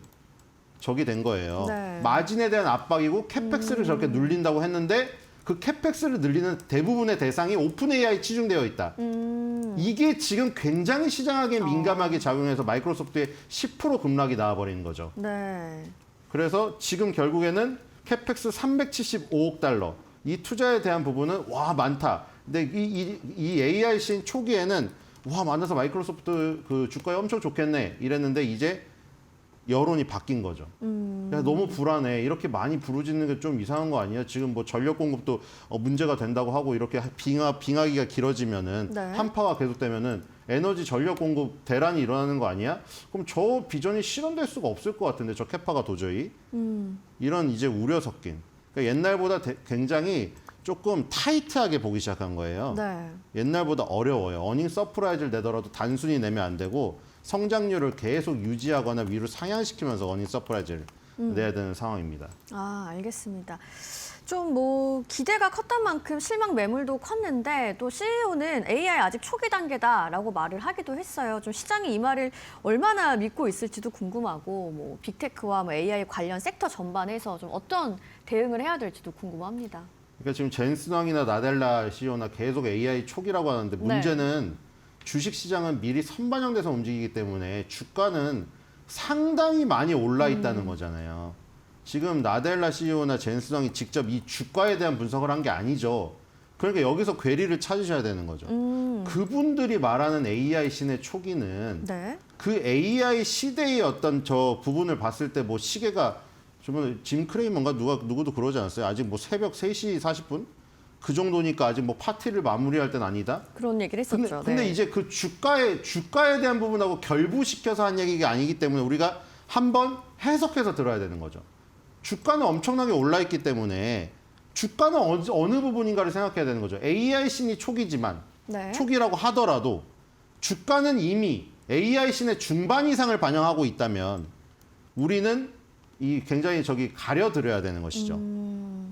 적이 된 거예요. 네. 마진에 대한 압박이고 캐펙스를 저렇게 늘린다고 했는데 그 캐펙스를 늘리는 대부분의 대상이 오픈 AI 치중되어 있다. 이게 지금 굉장히 시장하게 민감하게 작용해서 마이크로소프트의 10% 급락이 나와버리는 거죠. 네. 그래서 지금 결국에는 캐펙스 375억 달러 이 투자에 대한 부분은 와 많다. 근데 이 AIC 초기에는 와 많아서 마이크로소프트 그 주가에 엄청 좋겠네 이랬는데 이제 여론이 바뀐 거죠. 야, 너무 불안해. 이렇게 많이 부르짖는 게 좀 이상한 거 아니야? 지금 뭐 전력 공급도 문제가 된다고 하고 이렇게 빙하기가 길어지면은 네. 한파가 계속되면은 에너지 전력 공급 대란이 일어나는 거 아니야? 그럼 저 비전이 실현될 수가 없을 것 같은데 저 캐파가 도저히 이런 이제 우려 섞인. 그러니까 옛날보다 굉장히 조금 타이트하게 보기 시작한 거예요. 네. 옛날보다 어려워요. 어닝 서프라이즈를 내더라도 단순히 내면 안 되고 성장률을 계속 유지하거나 위로 상향시키면서 어닝 서프라이즈를 내야 되는 상황입니다. 아, 알겠습니다. 좀 뭐 기대가 컸던 만큼 실망 매물도 컸는데 또 CEO는 AI 아직 초기 단계다라고 말을 하기도 했어요. 좀 시장이 이 말을 얼마나 믿고 있을지도 궁금하고 뭐 빅테크와 뭐 AI 관련 섹터 전반에서 좀 어떤 대응을 해야 될지도 궁금합니다. 그러니까 지금 젠슨왕이나 나델라 CEO나 계속 AI 초기라고 하는데 문제는 주식 시장은 미리 선반영돼서 움직이기 때문에 주가는 상당히 많이 올라 있다는 거잖아요. 지금 나델라 CEO나 젠슨왕이 직접 이 주가에 대한 분석을 한 게 아니죠. 그러니까 여기서 괴리를 찾으셔야 되는 거죠. 그분들이 말하는 AI 신의 초기는 네. 그 AI 시대의 어떤 저 부분을 봤을 때 뭐 시계가 저번에 짐 크레이먼가 누구도 그러지 않았어요? 아직 뭐 새벽 3시 40분? 그 정도니까 아직 뭐 파티를 마무리할 땐 아니다? 그런 얘기를 했었죠. 근데 네. 이제 그 주가에 대한 부분하고 결부시켜서 한 얘기가 아니기 때문에 우리가 한번 해석해서 들어야 되는 거죠. 주가는 엄청나게 올라 있기 때문에 주가는 어느 부분인가를 생각해야 되는 거죠. AI 신이 초기지만 네. 초기라고 하더라도 주가는 이미 AI 신의 중반 이상을 반영하고 있다면 우리는 이 굉장히 가려드려야 되는 것이죠.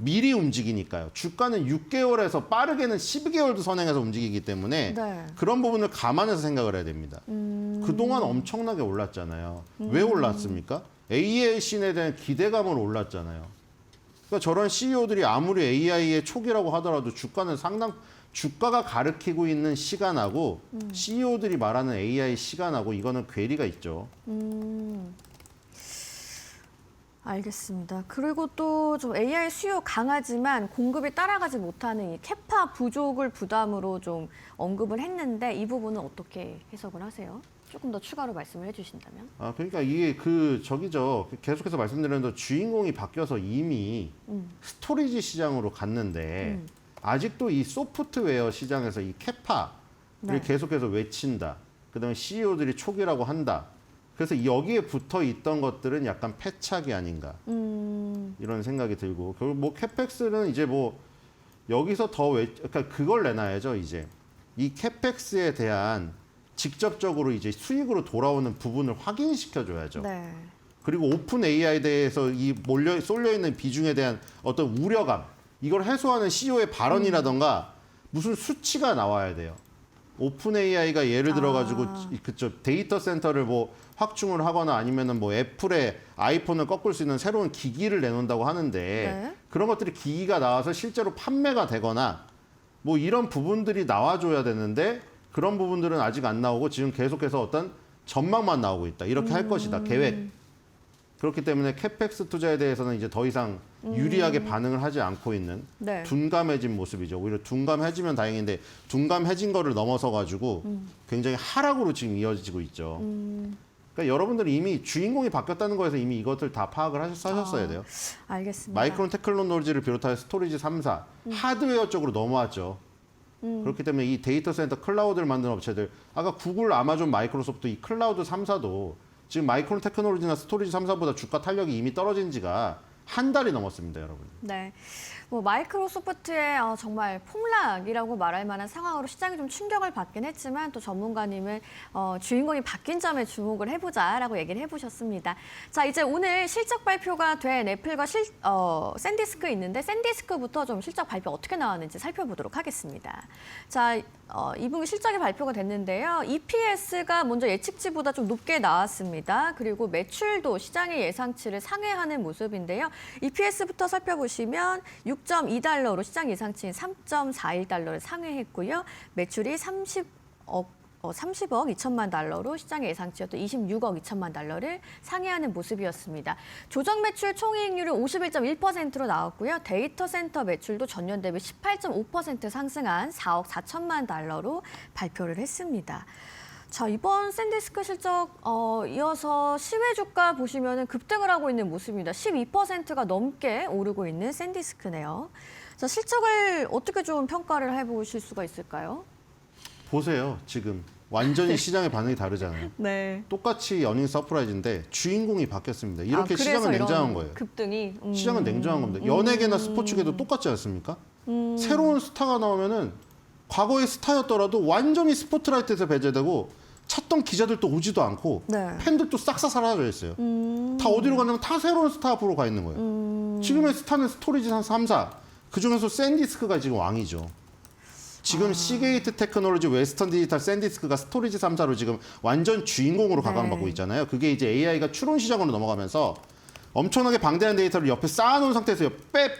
미리 움직이니까요. 주가는 6개월에서 빠르게는 12개월도 선행해서 움직이기 때문에 네. 그런 부분을 감안해서 생각을 해야 됩니다. 그동안 엄청나게 올랐잖아요. 왜 올랐습니까? AI에 대한 기대감으로 올랐잖아요. 그러니까 저런 CEO들이 아무리 AI의 초기라고 하더라도 주가는 주가가 가리키고 있는 시간하고 CEO들이 말하는 AI 시간하고 이거는 괴리가 있죠. 알겠습니다. 그리고 또 좀 AI 수요 강하지만 공급이 따라가지 못하는 이 캐파 부족을 부담으로 좀 언급을 했는데 이 부분은 어떻게 해석을 하세요? 조금 더 추가로 말씀을 해주신다면. 그러니까 이게 저기죠. 계속해서 말씀드렸는데 주인공이 바뀌어서 이미 스토리지 시장으로 갔는데 아직도 이 소프트웨어 시장에서 이 캐파를 네. 계속해서 외친다. 그다음에 CEO들이 초기라고 한다. 그래서 여기에 붙어 있던 것들은 약간 패착이 아닌가 이런 생각이 들고 결국 뭐 캐펙스는 이제 뭐 여기서 그러니까 그걸 내놔야죠. 이제 이 캐펙스에 대한 직접적으로 이제 수익으로 돌아오는 부분을 확인시켜줘야죠. 네. 그리고 오픈 AI에 대해서 이 쏠려 있는 비중에 대한 어떤 우려감 이걸 해소하는 CEO의 발언이라던가 무슨 수치가 나와야 돼요. 오픈 AI가 예를 들어가지고 그쪽 데이터 센터를 뭐 확충을 하거나 아니면은 뭐 애플의 아이폰을 꺾을 수 있는 새로운 기기를 내놓는다고 하는데 네. 그런 것들이 기기가 나와서 실제로 판매가 되거나 뭐 이런 부분들이 나와줘야 되는데 그런 부분들은 아직 안 나오고 지금 계속해서 어떤 전망만 나오고 있다. 이렇게 할 것이다. 계획. 그렇기 때문에 캐펙스 투자에 대해서는 이제 더 이상 유리하게 반응을 하지 않고 있는 네. 둔감해진 모습이죠. 오히려 둔감해지면 다행인데 둔감해진 거를 넘어서 가지고 굉장히 하락으로 지금 이어지고 있죠. 그러니까 여러분들이 이미 주인공이 바뀌었다는 거에서 이미 이것들 다 파악을 하셨어야 돼요. 알겠습니다. 마이크론 테크놀로지를 비롯하여 스토리지 3사 하드웨어 쪽으로 넘어왔죠. 그렇기 때문에 이 데이터 센터 클라우드를 만드는 업체들 아까 구글, 아마존, 마이크로소프트 이 클라우드 3사도 지금 마이크론 테크놀로지나 스토리지 3사보다 주가 탄력이 이미 떨어진 지가 한 달이 넘었습니다, 여러분. 네. 뭐 마이크로소프트의 정말 폭락이라고 말할 만한 상황으로 시장이 좀 충격을 받긴 했지만 또 전문가님은 주인공이 바뀐 점에 주목을 해보자라고 얘기를 해보셨습니다. 자, 이제 오늘 실적 발표가 된 애플과 샌디스크 있는데 샌디스크부터 좀 실적 발표 어떻게 나왔는지 살펴보도록 하겠습니다. 자, 2분기 실적이 발표가 됐는데요. EPS가 먼저 예측치보다 좀 높게 나왔습니다. 그리고 매출도 시장의 예상치를 상회하는 모습인데요. EPS부터 살펴보시면 6.2달러로 시장 예상치인 3.41달러를 상회했고요. 매출이 30억 2천만 달러로 시장의 예상치였던 26억 2천만 달러를 상회하는 모습이었습니다. 조정 매출 총이익률은 51.1%로 나왔고요. 데이터 센터 매출도 전년 대비 18.5% 상승한 4억 4천만 달러로 발표를 했습니다. 자, 이번 샌디스크 실적 이어서 시외 주가 보시면 급등을 하고 있는 모습입니다. 12%가 넘게 오르고 있는 샌디스크네요. 자, 실적을 어떻게 좀 평가를 해보실 수가 있을까요? 보세요, 지금. 완전히 시장의 반응이 다르잖아요. 네. 똑같이 어닝 서프라이즈인데 주인공이 바뀌었습니다. 이렇게 그래서 시장은 이런 냉정한 거예요. 급등이. 시장은 냉정한 겁니다. 연예계나 스포츠계도 똑같지 않습니까? 새로운 스타가 나오면은 과거의 스타였더라도 완전히 스포트라이트에서 배제되고 찾던 기자들도 오지도 않고 네. 팬들도 싹싹 사라져 있어요. 다 어디로 갔냐면 다 새로운 스타 앞으로 가 있는 거예요. 지금의 스타는 스토리지 3사. 그중에서 샌디스크가 지금 왕이죠. 지금 시게이트 테크놀로지, 웨스턴 디지털, 샌디스크가 스토리지 3사로 지금 완전 주인공으로 각광받고 있잖아요. 그게 이제 AI가 추론 시장으로 넘어가면서 엄청나게 방대한 데이터를 옆에 쌓아놓은 상태에서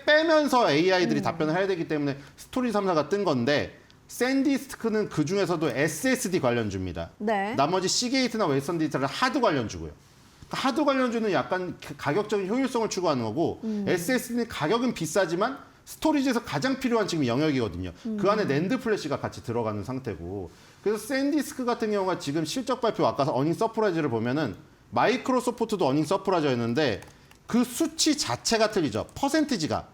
빼면서 AI들이 답변을 해야 되기 때문에 스토리지 3사가 뜬 건데 샌디스크는 그중에서도 SSD 관련주입니다. 네. 나머지 시게이트나 웨스턴 디지털은 하드 관련주고요. 하드 관련주는 약간 가격적인 효율성을 추구하는 거고 SSD는 가격은 비싸지만 스토리지에서 가장 필요한 지금 영역이거든요. 그 안에 낸드 플래시가 같이 들어가는 상태고. 그래서 샌디스크 같은 경우가 지금 실적 발표 아까 어닝 서프라이즈를 보면은 마이크로소프트도 어닝 서프라이즈였는데 그 수치 자체가 틀리죠. 퍼센티지가.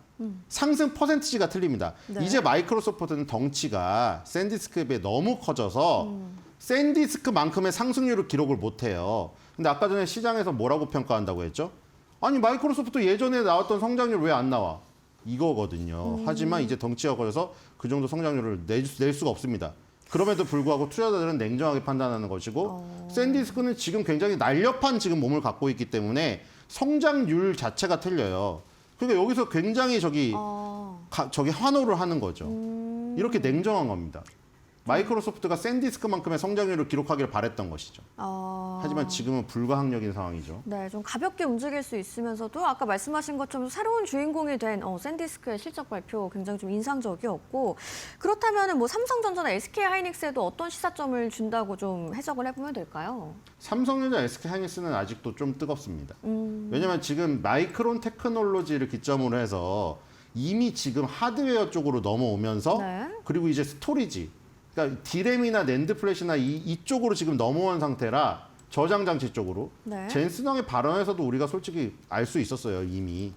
상승 퍼센티지가 틀립니다. 네. 이제 마이크로소프트는 덩치가 샌디스크에 비해 너무 커져서 샌디스크만큼의 상승률을 기록을 못해요. 근데 아까 전에 시장에서 뭐라고 평가한다고 했죠? 아니 마이크로소프트 예전에 나왔던 성장률 왜 안 나와? 이거거든요. 하지만 이제 덩치가 커져서 그 정도 성장률을 낼 수가 없습니다. 그럼에도 불구하고 투자자들은 냉정하게 판단하는 것이고 샌디스크는 지금 굉장히 날렵한 지금 몸을 갖고 있기 때문에 성장률 자체가 틀려요. 그러니까 여기서 굉장히 저기 환호를 하는 거죠. 이렇게 냉정한 겁니다. 마이크로소프트가 샌디스크만큼의 성장률을 기록하기를 바랬던 것이죠. 하지만 지금은 불가항력인 상황이죠. 네, 좀 가볍게 움직일 수 있으면서도 아까 말씀하신 것처럼 새로운 주인공이 된 샌디스크의 실적 발표 굉장히 좀 인상적이었고 그렇다면 뭐 삼성전자나 SK하이닉스에도 어떤 시사점을 준다고 좀 해석을 해보면 될까요? 삼성전자, SK하이닉스는 아직도 좀 뜨겁습니다. 왜냐하면 지금 마이크론 테크놀로지를 기점으로 해서 이미 지금 하드웨어 쪽으로 넘어오면서 네. 그리고 이제 스토리지, 그러니까 디램이나 낸드 플래시나 이쪽으로 지금 넘어온 상태라 저장 장치 쪽으로. 네. 젠스당의 발언에서도 우리가 솔직히 알 수 있었어요, 이미.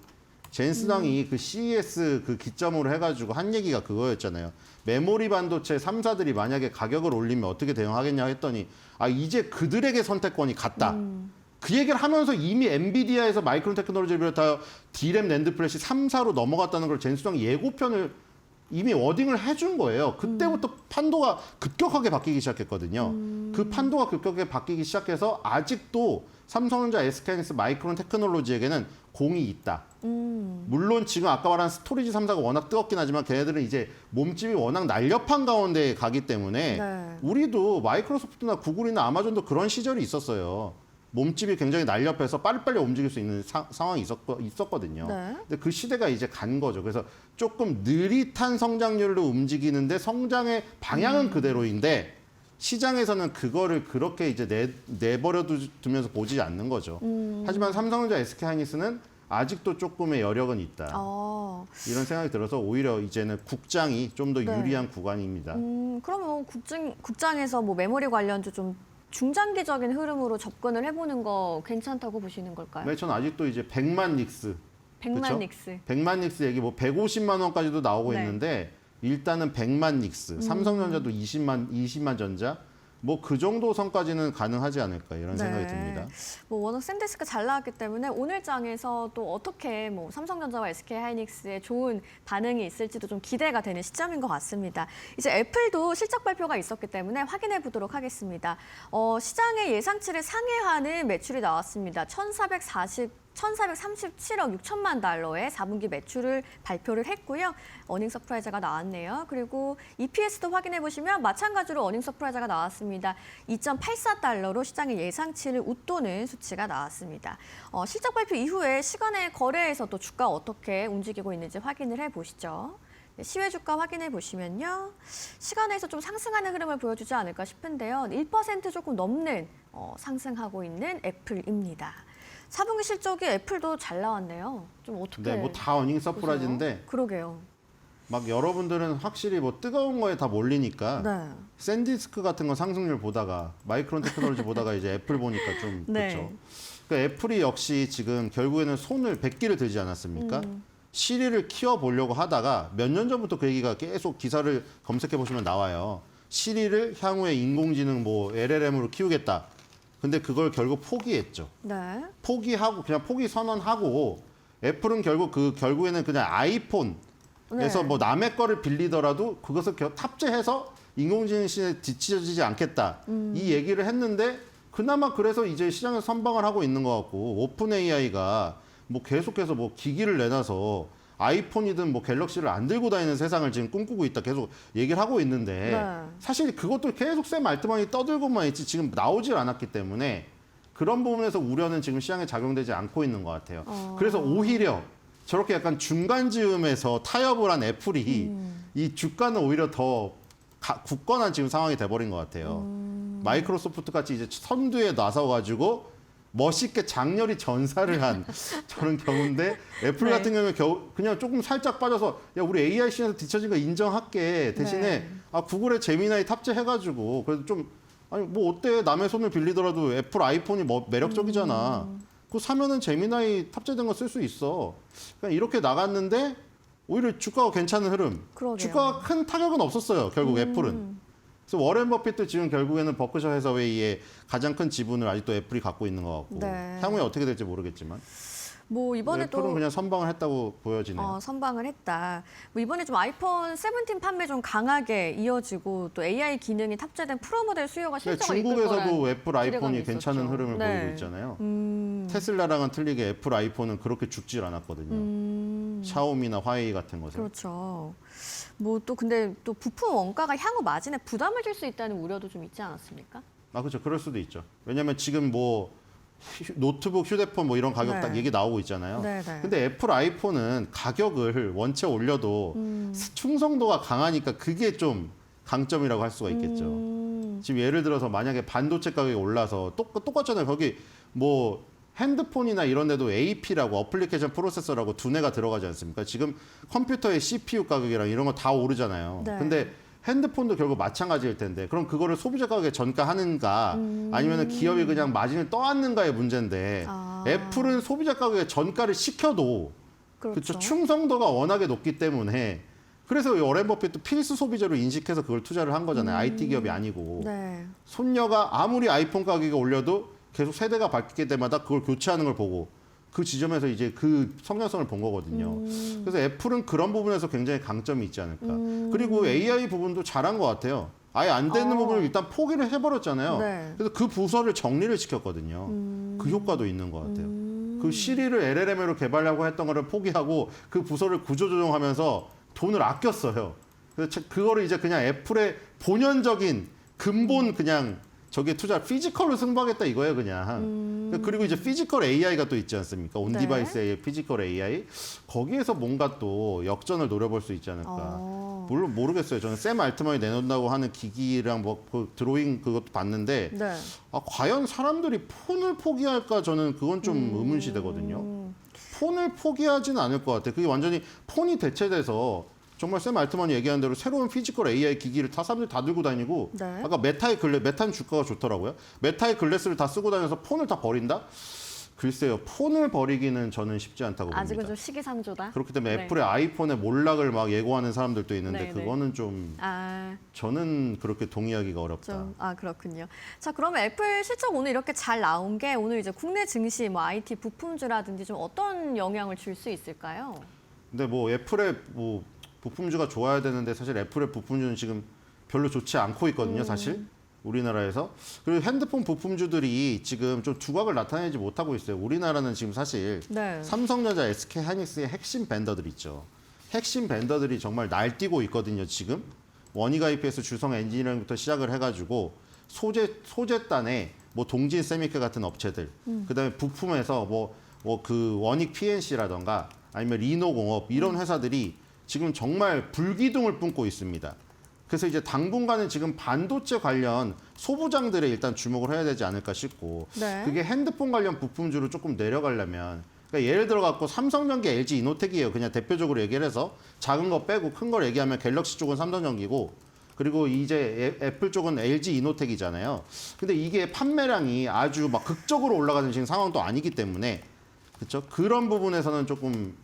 젠스당이 그 CES 그 기점으로 해가지고 한 얘기가 그거였잖아요. 메모리 반도체 3사들이 만약에 가격을 올리면 어떻게 대응하겠냐 했더니 이제 그들에게 선택권이 갔다. 그 얘기를 하면서 이미 엔비디아에서 마이크론 테크놀로지를 비롯하여 D램, 낸드 플래시 3사로 넘어갔다는 걸 젠스당이 예고편을 이미 워딩을 해준 거예요. 그때부터 판도가 급격하게 바뀌기 시작했거든요. 그 판도가 급격하게 바뀌기 시작해서 아직도 삼성전자, SK하이닉스, 마이크론 테크놀로지에게는 공이 있다. 물론 지금 아까 말한 스토리지 3사가 워낙 뜨겁긴 하지만 걔네들은 이제 몸집이 워낙 날렵한 가운데 가기 때문에 네. 우리도 마이크로소프트나 구글이나 아마존도 그런 시절이 있었어요. 몸집이 굉장히 날렵해서 빨리빨리 움직일 수 있는 상황이 있었거든요. 네. 근데 그 시대가 이제 간 거죠. 그래서 조금 느릿한 성장률로 움직이는데 성장의 방향은 그대로인데 시장에서는 그거를 그렇게 이제 내버려 두면서 보지 않는 거죠. 하지만 삼성전자, SK하이닉스는 아직도 조금의 여력은 있다. 이런 생각이 들어서 오히려 이제는 국장이 좀 더 네. 유리한 구간입니다. 그러면 국장에서 뭐 메모리 관련주 좀 중장기적인 흐름으로 접근을 해보는 거 괜찮다고 보시는 걸까요? 네, 저는 아직도 이제 100만 닉스. 100만 그쵸? 닉스. 100만 닉스 얘기 뭐 150만 원까지도 나오고 네. 있는데 일단은 100만 닉스, 삼성전자도 20만 전자 뭐 그 정도 선까지는 가능하지 않을까 이런 생각이 듭니다. 뭐 워낙 샌디스크 잘 나왔기 때문에 오늘 장에서 또 어떻게 뭐 삼성전자와 SK하이닉스의 좋은 반응이 있을지도 좀 기대가 되는 시점인 것 같습니다. 이제 애플도 실적 발표가 있었기 때문에 확인해 보도록 하겠습니다. 시장의 예상치를 상회하는 매출이 나왔습니다. 1,437억 6천만 달러의 4분기 매출을 발표를 했고요. 어닝 서프라이즈가 나왔네요. 그리고 EPS도 확인해 보시면 마찬가지로 어닝 서프라이즈가 나왔습니다. 2.84달러로 시장의 예상치를 웃도는 수치가 나왔습니다. 실적 발표 이후에 시간의 거래에서 또 주가 어떻게 움직이고 있는지 확인을 해 보시죠. 시외 주가 확인해 보시면요. 시간에서 좀 상승하는 흐름을 보여주지 않을까 싶은데요. 1% 조금 넘는 상승하고 있는 애플입니다. 4분기 실적이 애플도 잘 나왔네요. 좀 어떻게 네, 뭐 다 어닝 서프라이즈인데 보세요? 그러게요. 막 여러분들은 확실히 뭐 뜨거운 거에 다 몰리니까 네. 샌디스크 같은 거 상승률 보다가 마이크론 테크놀로지 보다가 이제 애플 보니까 좀 네. 그렇죠. 그러니까 애플이 역시 지금 결국에는 손을 100기를 들지 않았습니까? 시리를 키워보려고 하다가 몇 년 전부터 그 얘기가 계속 기사를 검색해 보시면 나와요. 시리를 향후에 인공지능 뭐 LLM으로 키우겠다. 근데 그걸 결국 포기했죠. 네. 포기하고 그냥 포기 선언하고 애플은 결국에는 그냥 아이폰에서 네. 뭐 남의 거를 빌리더라도 그것을 탑재해서 인공지능 시대에 뒤처지지 않겠다. 이 얘기를 했는데 그나마 그래서 이제 시장에서 선방을 하고 있는 것 같고 오픈 AI가 뭐 계속해서 뭐 기기를 내놔서 아이폰이든 뭐 갤럭시를 안 들고 다니는 세상을 지금 꿈꾸고 있다 계속 얘기를 하고 있는데 네. 사실 그것도 계속 쌤 알트만이 떠들고만 있지 지금 나오질 않았기 때문에 그런 부분에서 우려는 지금 시장에 작용되지 않고 있는 것 같아요. 그래서 오히려 저렇게 약간 중간 즈음에서 타협을 한 애플이 이 주가는 오히려 더 굳건한 지금 상황이 돼버린 것 같아요. 마이크로소프트 같이 이제 선두에 나서가지고 멋있게 장렬히 전사를 한 저런 경우인데 애플 네. 같은 경우에 그냥 조금 살짝 빠져서 야 우리 AI 시장에서 뒤처진 거 인정할게 대신에 네. 구글에 제미나이 탑재해가지고 그래도 좀 아니 뭐 어때 남의 손을 빌리더라도 애플 아이폰이 뭐 매력적이잖아. 그거 사면은 제미나이 탑재된 거 쓸 수 있어. 그냥 이렇게 나갔는데 오히려 주가가 괜찮은 흐름. 그러게요. 주가가 큰 타격은 없었어요. 결국 애플은. 그래서 워렌 버핏도 지금 결국에는 버크셔 해서웨이의 가장 큰 지분을 아직도 애플이 갖고 있는 것 같고 네. 향후에 어떻게 될지 모르겠지만 뭐 이번에 애플은 또 그냥 선방을 했다고 보여지네요. 선방을 했다. 뭐 이번에 좀 아이폰 17 판매 좀 강하게 이어지고 또 AI 기능이 탑재된 프로 모델 수요가 실적을 이끌 중국에서도 거란 애플 아이폰이 기대감이 괜찮은 있었죠. 흐름을 네. 보이고 있잖아요. 테슬라랑은 틀리게 애플 아이폰은 그렇게 죽질 않았거든요. 샤오미나 화웨이 같은 것을. 그렇죠. 뭐 또 근데 또 부품 원가가 향후 마진에 부담을 줄 수 있다는 우려도 좀 있지 않았습니까? 아, 그렇죠. 그럴 수도 있죠. 왜냐하면 지금 뭐 노트북, 휴대폰 뭐 이런 가격 네. 딱 얘기 나오고 있잖아요. 네, 네. 근데 애플 아이폰은 가격을 원체 올려도 충성도가 강하니까 그게 좀 강점이라고 할 수가 있겠죠. 지금 예를 들어서 만약에 반도체 가격이 올라서 똑같잖아요. 거기 뭐 핸드폰이나 이런 데도 AP라고 어플리케이션 프로세서라고 두뇌가 들어가지 않습니까? 지금 컴퓨터의 CPU 가격이랑 이런 거 다 오르잖아요. 네. 근데 핸드폰도 결국 마찬가지일 텐데 그럼 그거를 소비자 가격에 전가하는가 아니면 기업이 그냥 마진을 떠안는가의 문제인데 아. 애플은 소비자 가격에 전가를 시켜도 그렇죠. 충성도가 워낙에 높기 때문에 그래서 워렌 버핏도 필수 소비자로 인식해서 그걸 투자를 한 거잖아요. IT 기업이 아니고. 네. 손녀가 아무리 아이폰 가격이 올려도 계속 세대가 바뀔 때마다 그걸 교체하는 걸 보고 그 지점에서 이제 그 성장성을 본 거거든요. 그래서 애플은 그런 부분에서 굉장히 강점이 있지 않을까. 그리고 AI 부분도 잘한 것 같아요. 아예 안 되는 부분을 일단 포기를 해버렸잖아요. 네. 그래서 그 부서를 정리를 시켰거든요. 그 효과도 있는 것 같아요. 그 시리를 LLM으로 개발하려고 했던 거를 포기하고 그 부서를 구조조정하면서 돈을 아꼈어요. 그래서 그거를 이제 그냥 애플의 본연적인 근본 그냥 저게 투자 피지컬로 승부하겠다 이거예요 그냥. 그리고 이제 피지컬 AI가 또 있지 않습니까? 온 네. 디바이스의 피지컬 AI 거기에서 뭔가 또 역전을 노려볼 수 있지 않을까. 물론 모르겠어요. 저는 샘 알트만이 내놓는다고 하는 기기랑 뭐 그 드로잉 그것도 봤는데 네. 아, 과연 사람들이 폰을 포기할까 저는 그건 좀 의문시되거든요. 폰을 포기하지는 않을 것 같아요. 그게 완전히 폰이 대체돼서 정말 샘 알트만이 얘기한 대로 새로운 피지컬 AI 기기를 다 사람들이 다 들고 다니고 네. 아까 메타는 주가가 좋더라고요. 메타의 글래스를 다 쓰고 다녀서 폰을 다 버린다? 글쎄요. 폰을 버리기는 저는 쉽지 않다고 봅니다. 아직은 좀 시기상조다. 그렇기 때문에 네. 애플의 아이폰의 몰락을 막 예고하는 사람들도 있는데 네, 네. 그거는 좀 저는 그렇게 동의하기가 어렵다. 그렇군요. 자, 그러면 애플 실적 오늘 이렇게 잘 나온 게 오늘 이제 국내 증시, 뭐 IT 부품주라든지 좀 어떤 영향을 줄 수 있을까요? 근데 뭐 애플의 뭐 부품주가 좋아야 되는데 사실 애플의 부품주는 지금 별로 좋지 않고 있거든요, 사실. 우리나라에서. 그리고 핸드폰 부품주들이 지금 좀 두각을 나타내지 못하고 있어요. 우리나라는 지금 사실 네. 삼성전자, SK하이닉스의 핵심 벤더들 있죠. 핵심 벤더들이 정말 날뛰고 있거든요, 지금. 원희가 IPS, 주성 엔지니어링부터 시작을 해가지고 소재단에 뭐 동진 세미케 같은 업체들, 그다음에 부품에서 뭐 그 원익 PNC라던가 아니면 리노공업 이런 회사들이 지금 정말 불기둥을 뿜고 있습니다. 그래서 이제 당분간은 지금 반도체 관련 소부장들에 일단 주목을 해야 되지 않을까 싶고 네. 그게 핸드폰 관련 부품주로 조금 내려가려면 그러니까 예를 들어 갖고 삼성전기, LG 이노텍이에요. 그냥 대표적으로 얘기를 해서 작은 거 빼고 큰 걸 얘기하면 갤럭시 쪽은 삼성전기고 그리고 이제 애플 쪽은 LG 이노텍이잖아요. 근데 이게 판매량이 아주 막 극적으로 올라가는 지금 상황도 아니기 때문에 그렇죠? 그런 부분에서는 조금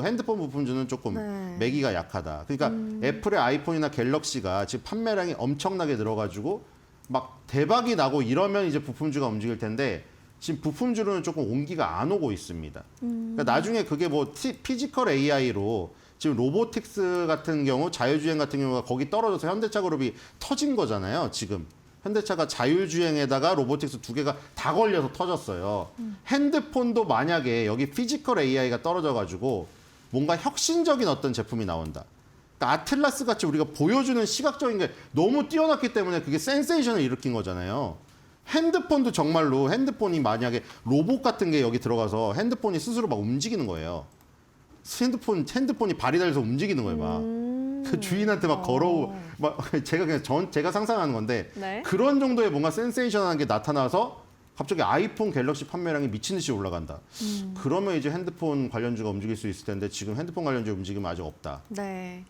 핸드폰 부품주는 조금 네. 매기가 약하다. 그러니까 애플의 아이폰이나 갤럭시가 지금 판매량이 엄청나게 늘어가지고 막 대박이 나고 이러면 이제 부품주가 움직일 텐데 지금 부품주로는 조금 온기가 안 오고 있습니다. 그러니까 나중에 그게 뭐 피지컬 AI로 지금 로보틱스 같은 경우, 자율주행 같은 경우가 거기 떨어져서 현대차 그룹이 터진 거잖아요. 지금. 현대차가 자율주행에다가 로보틱스 두 개가 다 걸려서 터졌어요. 핸드폰도 만약에 여기 피지컬 AI가 떨어져가지고 뭔가 혁신적인 어떤 제품이 나온다. 그러니까 아틀라스 같이 우리가 보여주는 시각적인 게 너무 뛰어났기 때문에 그게 센세이션을 일으킨 거잖아요. 핸드폰도 정말로 핸드폰이 만약에 로봇 같은 게 여기 들어가서 핸드폰이 스스로 막 움직이는 거예요. 핸드폰이 발이 달려서 움직이는 거예요, 막. 그 주인한테 막 막 제가 상상하는 건데 네. 그런 정도의 뭔가 센세이션한 게 나타나서 갑자기 아이폰, 갤럭시 판매량이 미친 듯이 올라간다. 그러면 이제 핸드폰 관련주가 움직일 수 있을 텐데 지금 핸드폰 관련주 움직임은 아직 없다. 네.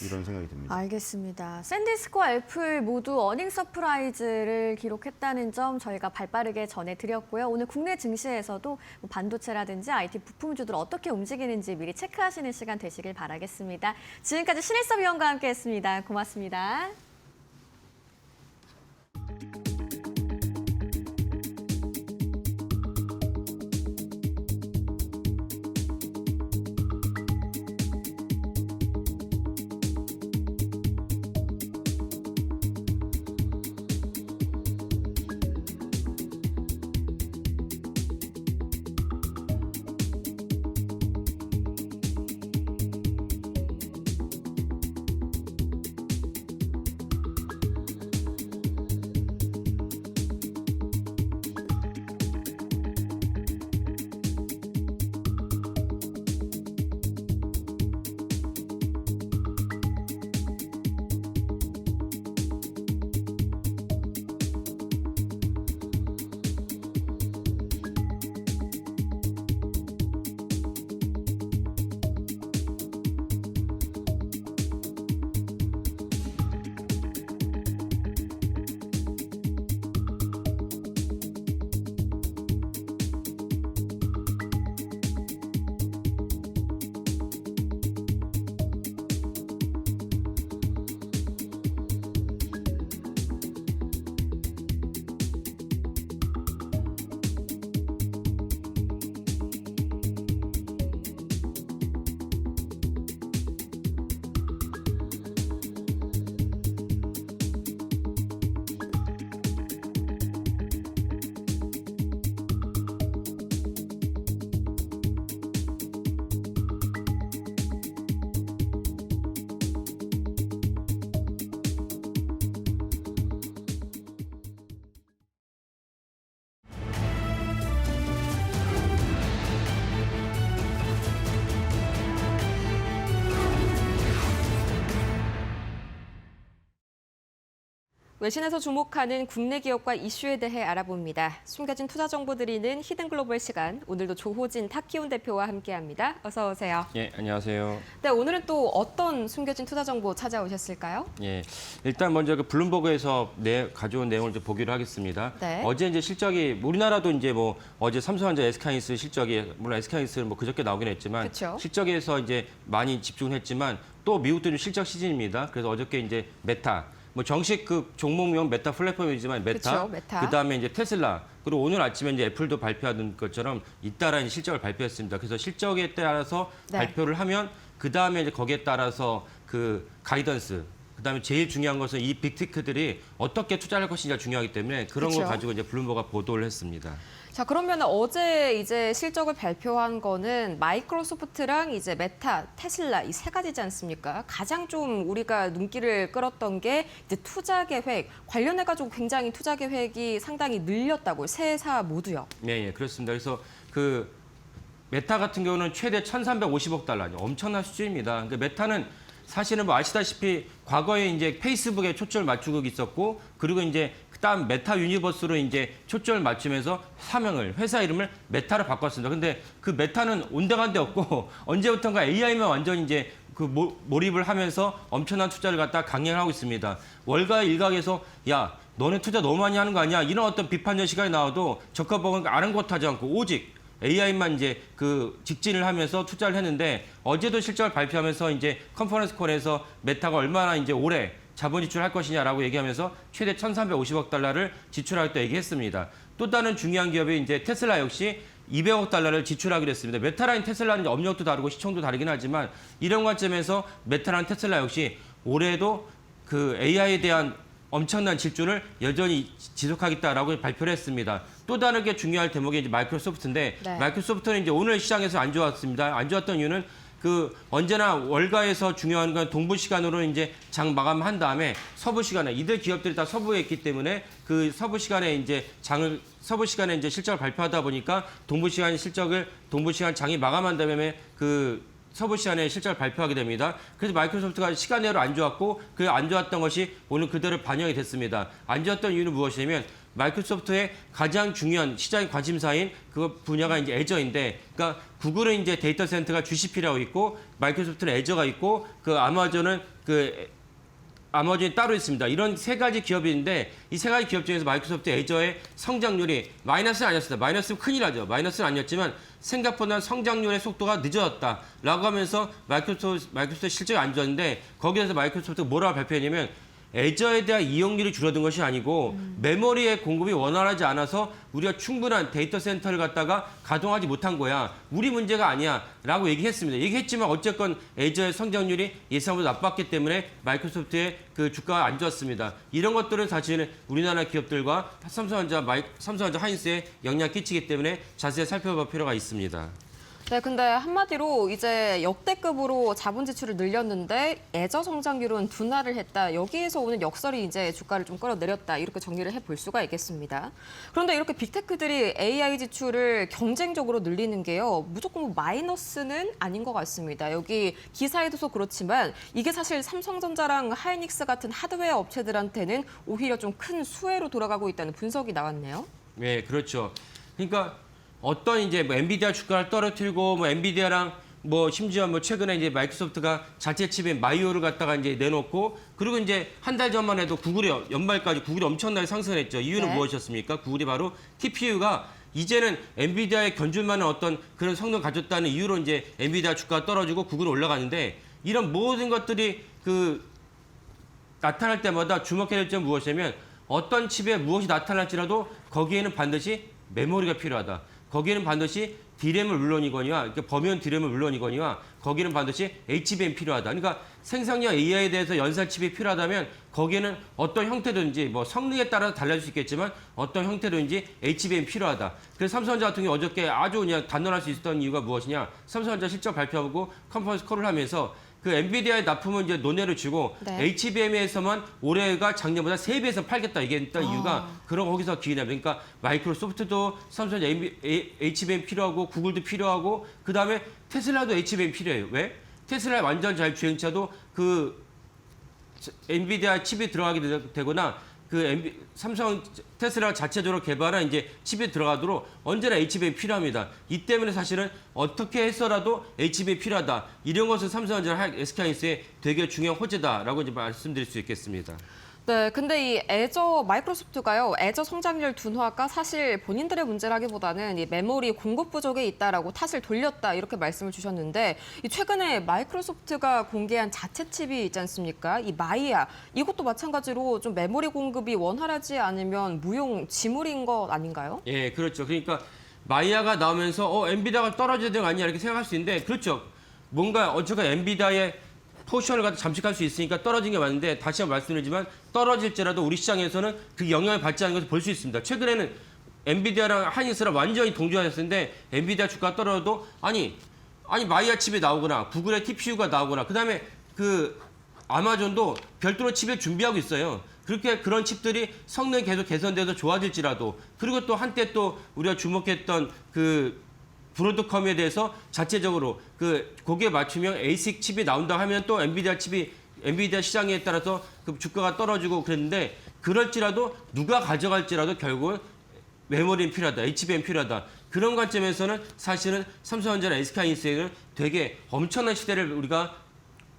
이런 생각이 듭니다. 알겠습니다. 샌디스코와 애플 모두 어닝 서프라이즈를 기록했다는 점 저희가 발빠르게 전해드렸고요. 오늘 국내 증시에서도 반도체라든지 IT 부품주들 어떻게 움직이는지 미리 체크하시는 시간 되시길 바라겠습니다. 지금까지 신일섭 위원과 함께했습니다. 고맙습니다. 외신에서 주목하는 국내 기업과 이슈에 대해 알아봅니다. 숨겨진 투자 정보 드리는 히든 글로벌 시간. 오늘도 조호진 타키온 대표와 함께합니다. 어서 오세요. 예, 안녕하세요. 네, 오늘은 또 어떤 숨겨진 투자 정보 찾아오셨을까요? 예, 일단 먼저 그 블룸버그에서 가져온 내용을 좀 보기로 하겠습니다. 네. 어제 이제 실적이 우리나라도 이제 뭐 어제 삼성전자 SK하이닉스 실적이 물론 SK하이닉스는 뭐 그저께 나오긴 했지만 그쵸. 실적에서 이제 많이 집중했지만 또 미국도 좀 실적 시즌입니다. 그래서 어저께 이제 메타 뭐 정식 그 종목명 메타 플랫폼이지만 메타, 그쵸, 메타. 그다음에 이제 테슬라, 그리고 오늘 아침에 이제 애플도 발표하던 것처럼 잇따라 이제 실적을 발표했습니다. 그래서 실적에 따라서 네. 발표를 하면 그다음에 이제 거기에 따라서 그 가이던스, 그다음에 제일 중요한 것은 이 빅테크들이 어떻게 투자할 것이냐 중요하기 때문에 그런 그쵸. 걸 가지고 이제 블룸버그가 보도를 했습니다. 자, 그러면 어제 이제 실적을 발표한 거는 마이크로소프트랑 이제 메타, 테슬라 이 세 가지지 않습니까? 가장 좀 우리가 눈길을 끌었던 게 이제 투자 계획 관련해 가지고 굉장히 투자 계획이 상당히 늘렸다고요. 세 사 모두요. 예, 예, 그렇습니다. 그래서 그 메타 같은 경우는 최대 1,350억 달러, 엄청난 수준입니다. 근데 메타는 사실은 뭐 아시다시피 과거에 이제 페이스북에 초점을 맞추고 있었고, 그리고 이제 그다음 메타 유니버스로 이제 초점을 맞추면서 사명을, 회사 이름을 메타로 바꿨습니다. 근데 그 메타는 온데간데 없고 언제부턴가 AI만 완전 이제 그 몰입을 하면서 엄청난 투자를 갖다 강행하고 있습니다. 월가 일각에서 야, 너네 투자 너무 많이 하는 거 아니야? 이런 어떤 비판적 시각이 나와도 저커버그는 아랑곳하지 않고 오직 AI만 이제 그 직진을 하면서 투자를 했는데 어제도 실적을 발표하면서 이제 컨퍼런스 콜에서 메타가 얼마나 이제 올해 자본 지출할 것이냐라고 얘기하면서 최대 1,350억 달러를 지출하겠다 얘기했습니다. 또 다른 중요한 기업이 이제 테슬라 역시 200억 달러를 지출하기로 했습니다. 메타랑 테슬라는 이제 업력도 다르고 시총도 다르긴 하지만 이런 관점에서 메타랑 테슬라 역시 올해도 그 AI에 대한 엄청난 질주를 여전히 지속하겠다라고 발표를 했습니다. 또 다르게 중요할 대목이 이제 마이크로소프트인데 네. 마이크로소프트는 이제 오늘 시장에서 안 좋았습니다. 안 좋았던 이유는 그 언제나 월가에서 중요한 건 동부 시간으로 이제 장 마감한 다음에 서부 시간에 이들 기업들이 다 서부에 있기 때문에 그 서부 시간에 이제 서부 시간에 이제 실적을 발표하다 보니까 동부 시간 장이 마감한 다음에 그 서부 시간에 실적을 발표하게 됩니다. 그래서 마이크로소프트가 시간외로 안 좋았고 그 안 좋았던 것이 오늘 그대로 반영이 됐습니다. 안 좋았던 이유는 무엇이냐면 마이크로소프트의 가장 중요한 시장의 관심사인 그 분야가 이제 애저인데, 그러니까 구글은 이제 데이터 센터가 GCP라고 있고 마이크로소프트는 애저가 있고 그 아마존이 따로 있습니다. 이런 세 가지 기업이 있는데 이 세 가지 기업 중에서 마이크로소프트 애저의 성장률이 마이너스는 아니었습니다. 마이너스는 큰일 나죠. 마이너스는 아니었지만 생각보다 성장률의 속도가 늦어졌다라고 하면서 마이크로소프트 실적이 안 좋았는데 거기에서 마이크로소프트가 뭐라고 발표했냐면 애저에 대한 이용률이 줄어든 것이 아니고 메모리의 공급이 원활하지 않아서 우리가 충분한 데이터 센터를 갖다가 가동하지 못한 거야. 우리 문제가 아니야. 라고 얘기했습니다. 얘기했지만 어쨌건 애저의 성장률이 예상보다 나빴기 때문에 마이크로소프트의 그 주가가 안 좋았습니다. 이런 것들은 사실은 우리나라 기업들과 삼성전자 하이닉스에 영향을 끼치기 때문에 자세히 살펴볼 필요가 있습니다. 네, 근데 한마디로 이제 역대급으로 자본 지출을 늘렸는데 애저 성장률은 둔화를 했다. 여기에서 오는 역설이 이제 주가를 좀 끌어내렸다. 이렇게 정리를 해볼 수가 있겠습니다. 그런데 이렇게 빅테크들이 AI 지출을 경쟁적으로 늘리는 게요. 무조건 뭐 마이너스는 아닌 것 같습니다. 여기 기사에도 그렇지만 이게 사실 삼성전자랑 하이닉스 같은 하드웨어 업체들한테는 오히려 좀 큰 수혜로 돌아가고 있다는 분석이 나왔네요. 네, 그렇죠. 그러니까 어떤 이제 뭐 엔비디아 주가를 떨어뜨리고 뭐 엔비디아랑 뭐 심지어 뭐 최근에 이제 마이크로소프트가 자체 칩인 마이오를 갖다가 이제 내놓고 그리고 이제 한 달 전만 해도 연말까지 구글이 엄청나게 상승했죠. 이유는 네. 무엇이었습니까? 구글이 바로 TPU가 이제는 엔비디아에 견줄 만한 어떤 그런 성능을 가졌다는 이유로 이제 엔비디아 주가가 떨어지고 구글은 올라가는데 이런 모든 것들이 그 나타날 때마다 주목해야 될 점은 무엇이냐면 어떤 칩에 무엇이 나타날지라도 거기에는 반드시 메모리가 필요하다. 거기에는 반드시 D램을 물론이거니와 그러니까 범위원 D램을 물론이거니와 거기는 반드시 HBM 필요하다. 그러니까 생성형 AI에 대해서 연산 칩이 필요하다면 거기에는 어떤 형태든지 뭐 성능에 따라 달라질 수 있겠지만 어떤 형태든지 HBM 필요하다. 그래서 삼성전자 같은 경우 어저께 아주 그냥 단언할 수 있었던 이유가 무엇이냐? 삼성전자 실적 발표하고 컨퍼런스 콜을 하면서 그 엔비디아의 납품은 이제 논의를 주고 네. HBM에서만 올해가 작년보다 3배 이상 팔겠다 얘기했던 이유가 그런 거기서 기인합니다. 그러니까 마이크로소프트도 삼성전자 HBM 필요하고 구글도 필요하고 그다음에 테슬라도 HBM 필요해요. 왜? 테슬라의 완전 자율주행차도 그 엔비디아 칩이 들어가게 되거나 삼성 테슬라 자체적으로 개발한 이제 칩이 들어가도록 언제나 HBM이 필요합니다. 이 때문에 사실은 어떻게 해서라도 HBM이 필요하다. 이런 것은 삼성전자, SK하이닉스의 되게 중요한 호재다라고 이제 말씀드릴 수 있겠습니다. 네, 근데 이 마이크로소프트가요, 애저 성장률 둔화가 사실 본인들의 문제라기보다는 이 메모리 공급 부족에 있다라고 탓을 돌렸다 이렇게 말씀을 주셨는데 이 최근에 마이크로소프트가 공개한 자체 칩이 있지 않습니까? 이 마이야 이것도 마찬가지로 좀 메모리 공급이 원활하지 않으면 무용지물인 것 아닌가요? 예, 그렇죠. 그러니까 마이야가 나오면서 엔비디아가 떨어져야 되는 거 아니냐 이렇게 생각할 수 있는데 그렇죠. 뭔가 어쨌든 엔비디아의 포션을 갖다 잠식할 수 있으니까 떨어진 게 맞는데 다시 한번 말씀드리지만 떨어질지라도 우리 시장에서는 그 영향을 받지 않는 것을 볼 수 있습니다. 최근에는 엔비디아랑 하이닉스랑 완전히 동조하였는데 엔비디아 주가가 떨어져도 아니 마이야 칩이 나오거나 구글의 TPU가 나오거나 그다음에 그 아마존도 별도로 칩을 준비하고 있어요. 그렇게 그런 칩들이 성능이 계속 개선돼서 좋아질지라도 그리고 또 한때 또 우리가 주목했던 그 브로드컴에 대해서 자체적으로 거기에 맞추면 ASIC 칩이 나온다 하면 또 엔비디아 시장에 따라서 그 주가가 떨어지고 그랬는데 그럴지라도 누가 가져갈지라도 결국은 메모리는 필요하다, HBM 필요하다. 그런 관점에서는 사실은 삼성전자나 SK하이닉스는 되게 엄청난 시대를 우리가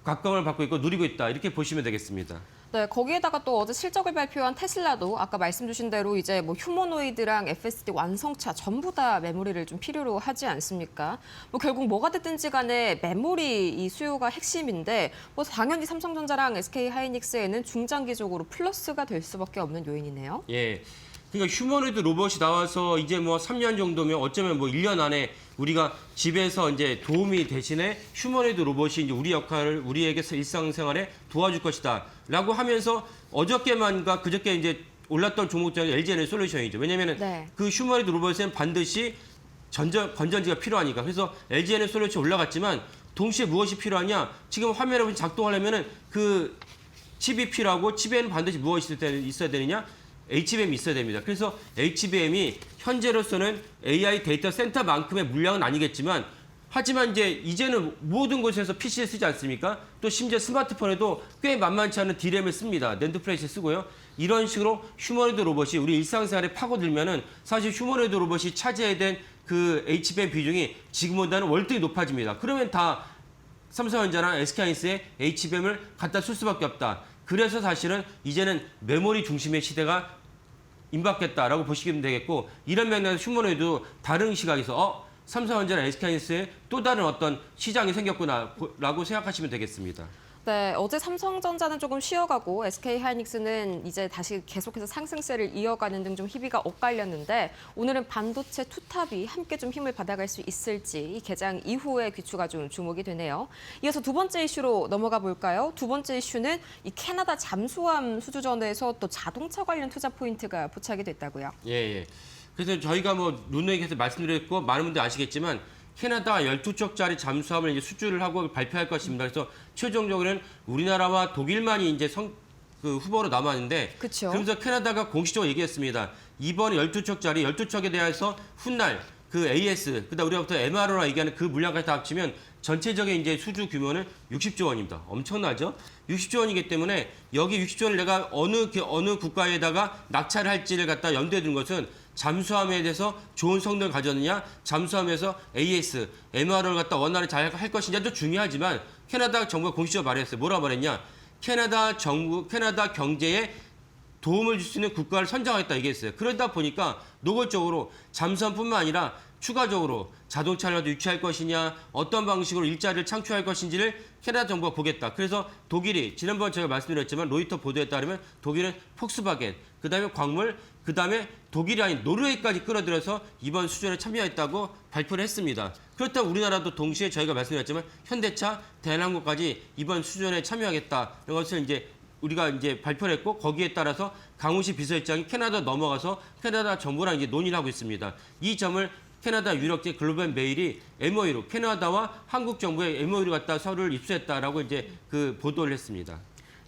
각광을 받고 있고 누리고 있다 이렇게 보시면 되겠습니다. 네, 거기에다가 또 어제 실적을 발표한 테슬라도 아까 말씀 주신 대로 이제 뭐 휴머노이드랑 FSD 완성차 전부 다 메모리를 좀 필요로 하지 않습니까? 뭐 결국 뭐가 됐든지 간에 메모리 이 수요가 핵심인데 뭐 당연히 삼성전자랑 SK하이닉스에는 중장기적으로 플러스가 될 수밖에 없는 요인이네요. 예. 그러니까 휴머노이드 로봇이 나와서 이제 뭐 3년 정도면 어쩌면 뭐 1년 안에 우리가 집에서 이제 도움이 대신에 휴머노이드 로봇이 이제 우리 역할을 우리에게 일상생활에 도와줄 것이다라고 하면서 어저께만과 그저께 이제 올랐던 종목 중에 LG에너지솔루션이죠. 왜냐면은 네. 그 휴머노이드 로봇에는 반드시 건전지가 필요하니까. 그래서 LG에너지솔루션 올라갔지만 동시에 무엇이 필요하냐? 지금 화면에 보면 작동하려면은 그 칩이 필요하고 칩에는 반드시 무엇이 있어야 되느냐? HBM이 있어야 됩니다. 그래서 HBM이 현재로서는 AI 데이터 센터만큼의 물량은 아니겠지만 하지만 이제는 모든 곳에서 PC를 쓰지 않습니까? 또 심지어 스마트폰에도 꽤 만만치 않은 D램을 씁니다. 낸드 플래시 쓰고요. 이런 식으로 휴머노이드 로봇이 우리 일상생활에 파고들면은 사실 휴머노이드 로봇이 차지해야 된 그 HBM 비중이 지금보다는 월등히 높아집니다. 그러면 다 삼성전자나 SK하이닉스의 HBM을 갖다 쓸 수밖에 없다. 그래서 사실은 이제는 메모리 중심의 시대가 임박했다라고 보시면 되겠고 이런 맥락에서 휴머노이드도 다른 시각에서 삼성전자나 SK하이닉스의 또 다른 어떤 시장이 생겼구나라고 생각하시면 되겠습니다. 네, 어제 삼성전자는 조금 쉬어가고 SK하이닉스는 이제 다시 계속해서 상승세를 이어가는 등 좀 희비가 엇갈렸는데 오늘은 반도체 투탑이 함께 좀 힘을 받아갈 수 있을지 이 개장 이후의 귀추가 좀 주목이 되네요. 이어서 두 번째 이슈로 넘어가 볼까요? 두 번째 이슈는 이 캐나다 잠수함 수주전에서 또 자동차 관련 투자 포인트가 포착이 됐다고요. 예. 그래서 저희가 뭐 룬웨이에서 말씀드렸고 많은 분들 아시겠지만 캐나다 12척짜리 잠수함을 이제 수주를 하고 발표할 것입니다. 그래서 최종적으로는 우리나라와 독일만이 이제 후보로 남았는데 그쵸. 그러면서 캐나다가 공식적으로 얘기했습니다. 이번 12척짜리 12척에 대해서 훗날 그 AS, 그다음 우리가부터 MRO라 얘기하는 그 물량까지 다 합치면 전체적인 이제 수주 규모는 60조 원입니다. 엄청나죠? 60조 원이기 때문에 여기 60조 원을 내가 어느 국가에다가 낙찰을 할지를 갖다 염두에 두는 것은 잠수함에 대해서 좋은 성능을 가졌느냐, 잠수함에서 AS, MRO를 갖다 원활히 잘 할 것이냐도 중요하지만 캐나다 정부가 공식적으로 말했어요. 뭐라고 말했냐? 캐나다 경제에 도움을 줄 수 있는 국가를 선정하겠다 얘기했어요. 그러다 보니까 노골적으로 잠수함뿐만 아니라 추가적으로 자동차를 유치할 것이냐, 어떤 방식으로 일자리를 창출할 것인지를 캐나다 정부가 보겠다. 그래서 독일이 지난번 제가 말씀드렸지만 로이터 보도에 따르면 독일은 폭스바겐, 그다음에 광물, 그다음에 독일이 아닌 노르웨이까지 끌어들여서 이번 수준에 참여했다고 발표를 했습니다. 그렇다면 우리나라도 동시에 저희가 말씀드렸지만 현대차, 대한항공까지 이번 수준에 참여하겠다. 이런 것을 이제 우리가 이제 발표를 했고 거기에 따라서 강훈식 비서실장이 캐나다 넘어가서 캐나다 정부랑 이제 논의를 하고 있습니다. 이 점을 캐나다 유력지 글로벌 메일이 MOU로 캐나다와 한국 정부의 MOU를 갖다 서류를 입수했다라고 이제 그 보도를 했습니다.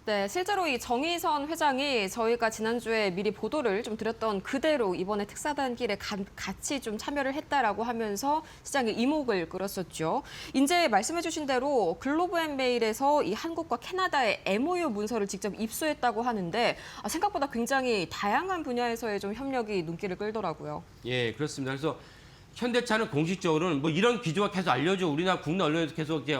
네, 실제로 이 정의선 회장이 저희가 지난주에 미리 보도를 좀 드렸던 그대로 이번에 특사단길에 같이 좀 참여를 했다라고 하면서 시장의 이목을 끌었었죠. 이제 말씀해 주신 대로 글로브앤메일에서 이 한국과 캐나다의 MOU 문서를 직접 입수했다고 하는데 생각보다 굉장히 다양한 분야에서의 좀 협력이 눈길을 끌더라고요. 예, 그렇습니다. 그래서 현대차는 공식적으로는 뭐 이런 기조가 계속 알려져 우리나라 국내 언론에서 계속 이제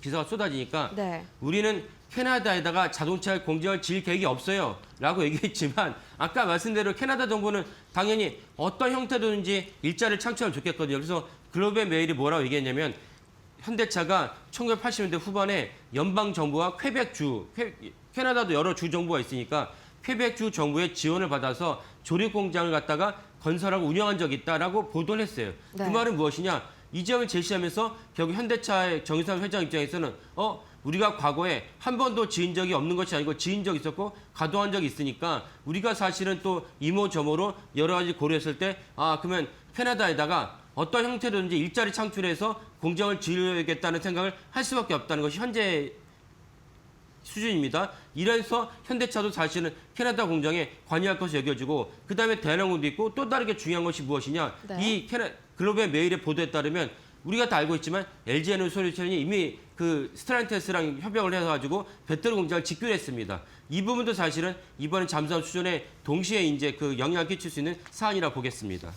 기사가 쏟아지니까 네. 우리는 캐나다에다가 자동차 공장을 지을 계획이 없어요 라고 얘기했지만 아까 말씀대로 캐나다 정부는 당연히 어떤 형태로든지 일자리를 창출하면 좋겠거든요. 그래서 글로벌메일이 뭐라고 얘기했냐면 현대차가 1980년대 후반에 연방정부와 퀘벡주, 캐나다도 여러 주 정부가 있으니까 퀘벡주 정부의 지원을 받아서 조립공장을 갖다가 건설하고 운영한 적이 있다라고 보도를 했어요. 네. 그 말은 무엇이냐? 이 점을 제시하면서 결국 현대차의 정의선 회장 입장에서는 우리가 과거에 한 번도 지은 적이 없는 것이 아니고 지은 적이 있었고 가동한 적이 있으니까 우리가 사실은 또 이모저모로 여러 가지 고려했을 때 그러면 캐나다에다가 어떤 형태로든지 일자리 창출해서 공장을 지으려겠다는 생각을 할 수밖에 없다는 것이 현재 수준입니다. 이래서 현대차도 사실은 캐나다 공장에 관여할 것이 여겨지고 그다음에 대한항공도 있고 또 다르게 중요한 것이 무엇이냐. 네. 이 글로벌 메일의 보도에 따르면 우리가 다 알고 있지만 LG 에너솔루션이 이미 그 스텔란티스랑 협약을 해가지고 배터리 공장을 짓기로 했습니다. 이 부분도 사실은 이번에 잠수함 수준에 동시에 이제 그 영향을 끼칠 수 있는 사안이라 보겠습니다.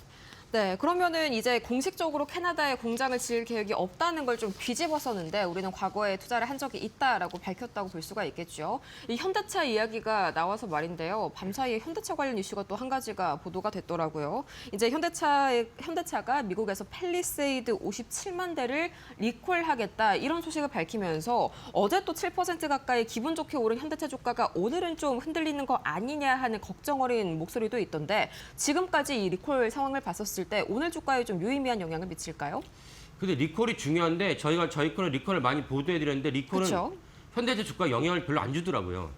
네, 그러면은 이제 공식적으로 캐나다에 공장을 지을 계획이 없다는 걸 좀 뒤집어서는데 우리는 과거에 투자를 한 적이 있다라고 밝혔다고 볼 수가 있겠죠. 이 현대차 이야기가 나와서 말인데요. 밤사이에 현대차 관련 이슈가 또 한 가지가 보도가 됐더라고요. 이제 현대차가 미국에서 팰리세이드 57만 대를 리콜하겠다 이런 소식을 밝히면서 어제 또 7% 가까이 기분 좋게 오른 현대차 주가가 오늘은 좀 흔들리는 거 아니냐 하는 걱정 어린 목소리도 있던데 지금까지 이 리콜 상황을 봤었을 때 오늘 주가에 좀 유의미한 영향을 미칠까요? 근데 리콜이 중요한데 저희 거는 리콜을 많이 보도해드렸는데 리콜은 그쵸? 현대차 주가 영향을 별로 안 주더라고요.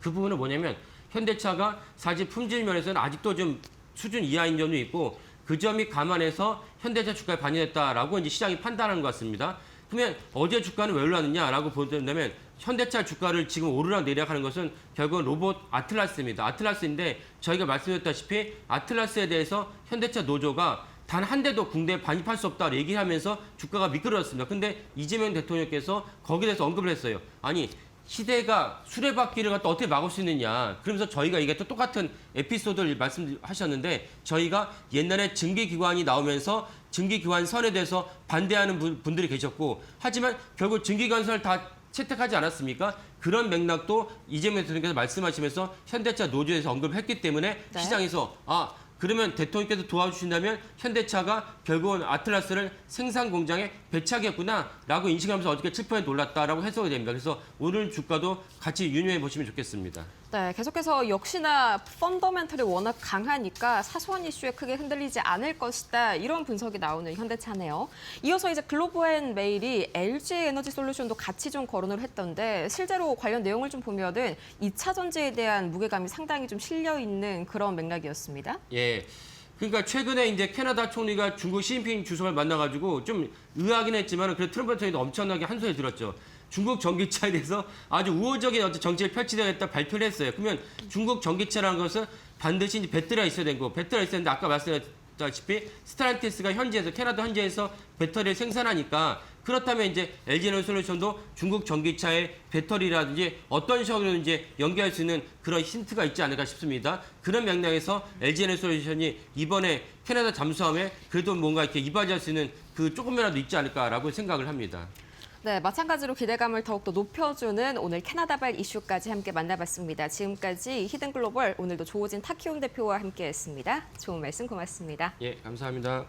그 부분은 뭐냐면 현대차가 사실 품질 면에서는 아직도 좀 수준 이하인 점도 있고 그 점이 감안해서 현대차 주가에 반영했다라고 이제 시장이 판단하는 것 같습니다. 그러면 어제 주가는 왜 올랐느냐라고 보는다면 현대차 주가를 지금 오르락 내리락 하는 것은 결국은 로봇 아틀라스입니다. 아틀라스인데 저희가 말씀드렸다시피 아틀라스에 대해서 현대차 노조가 단 한 대도 국내에 반입할 수 없다고 얘기하면서 주가가 미끄러졌습니다. 근데 이재명 대통령께서 거기에 대해서 언급을 했어요. 아니 시대가 수레바퀴를 갖다 어떻게 막을 수 있느냐. 그러면서 저희가 이게 또 똑같은 에피소드를 말씀하셨는데 저희가 옛날에 증기기관이 나오면서 증기기관선에 대해서 반대하는 분들이 계셨고 하지만 결국 증기기관선을 다 채택하지 않았습니까? 그런 맥락도 이재명 대통령께서 말씀하시면서 현대차 노조에서 언급을 했기 때문에 네. 시장에서 그러면 대통령께서 도와주신다면 현대차가 결국은 아틀라스를 생산 공장에 배치하겠구나라고 인식하면서 어저께 7% 올랐다라고 해석이 됩니다. 그래서 오늘 주가도 같이 유념해 보시면 좋겠습니다. 네, 계속해서 역시나 펀더멘털이 워낙 강하니까 사소한 이슈에 크게 흔들리지 않을 것이다. 이런 분석이 나오는 현대차네요. 이어서 이제 글로브앤메일이 LG 에너지 솔루션도 같이 좀 거론을 했던데 실제로 관련 내용을 좀 보면은 2차 전지에 대한 무게감이 상당히 좀 실려 있는 그런 맥락이었습니다. 예. 그러니까 최근에 이제 캐나다 총리가 중국 시진핑 주석을 만나가지고 좀 의아하긴 했지만 그래도 트럼프 대통령도 엄청나게 한 소리 들었죠. 중국 전기차에 대해서 아주 우호적인 어떤 정책을 펼치겠다 발표를 했어요. 그러면 중국 전기차라는 것은 반드시 이제 배터리가 있어야 되고 배터리가 있어야 되는데 아까 말씀드렸다시피 스텔란티스가 캐나다 현지에서 배터리를 생산하니까 그렇다면 이제 LG에너지솔루션도 중국 전기차의 배터리라든지 어떤 식으로 이제 연계할 수 있는 그런 힌트가 있지 않을까 싶습니다. 그런 맥락에서 LG에너지솔루션이 이번에 캐나다 잠수함에 그래도 뭔가 이렇게 이바지할 수 있는 그 조금이라도 있지 않을까라고 생각을 합니다. 네, 마찬가지로 기대감을 더욱더 높여주는 오늘 캐나다발 이슈까지 함께 만나봤습니다. 지금까지 히든글로벌 오늘도 조호진 타키온 대표와 함께했습니다. 좋은 말씀 고맙습니다. 예, 감사합니다.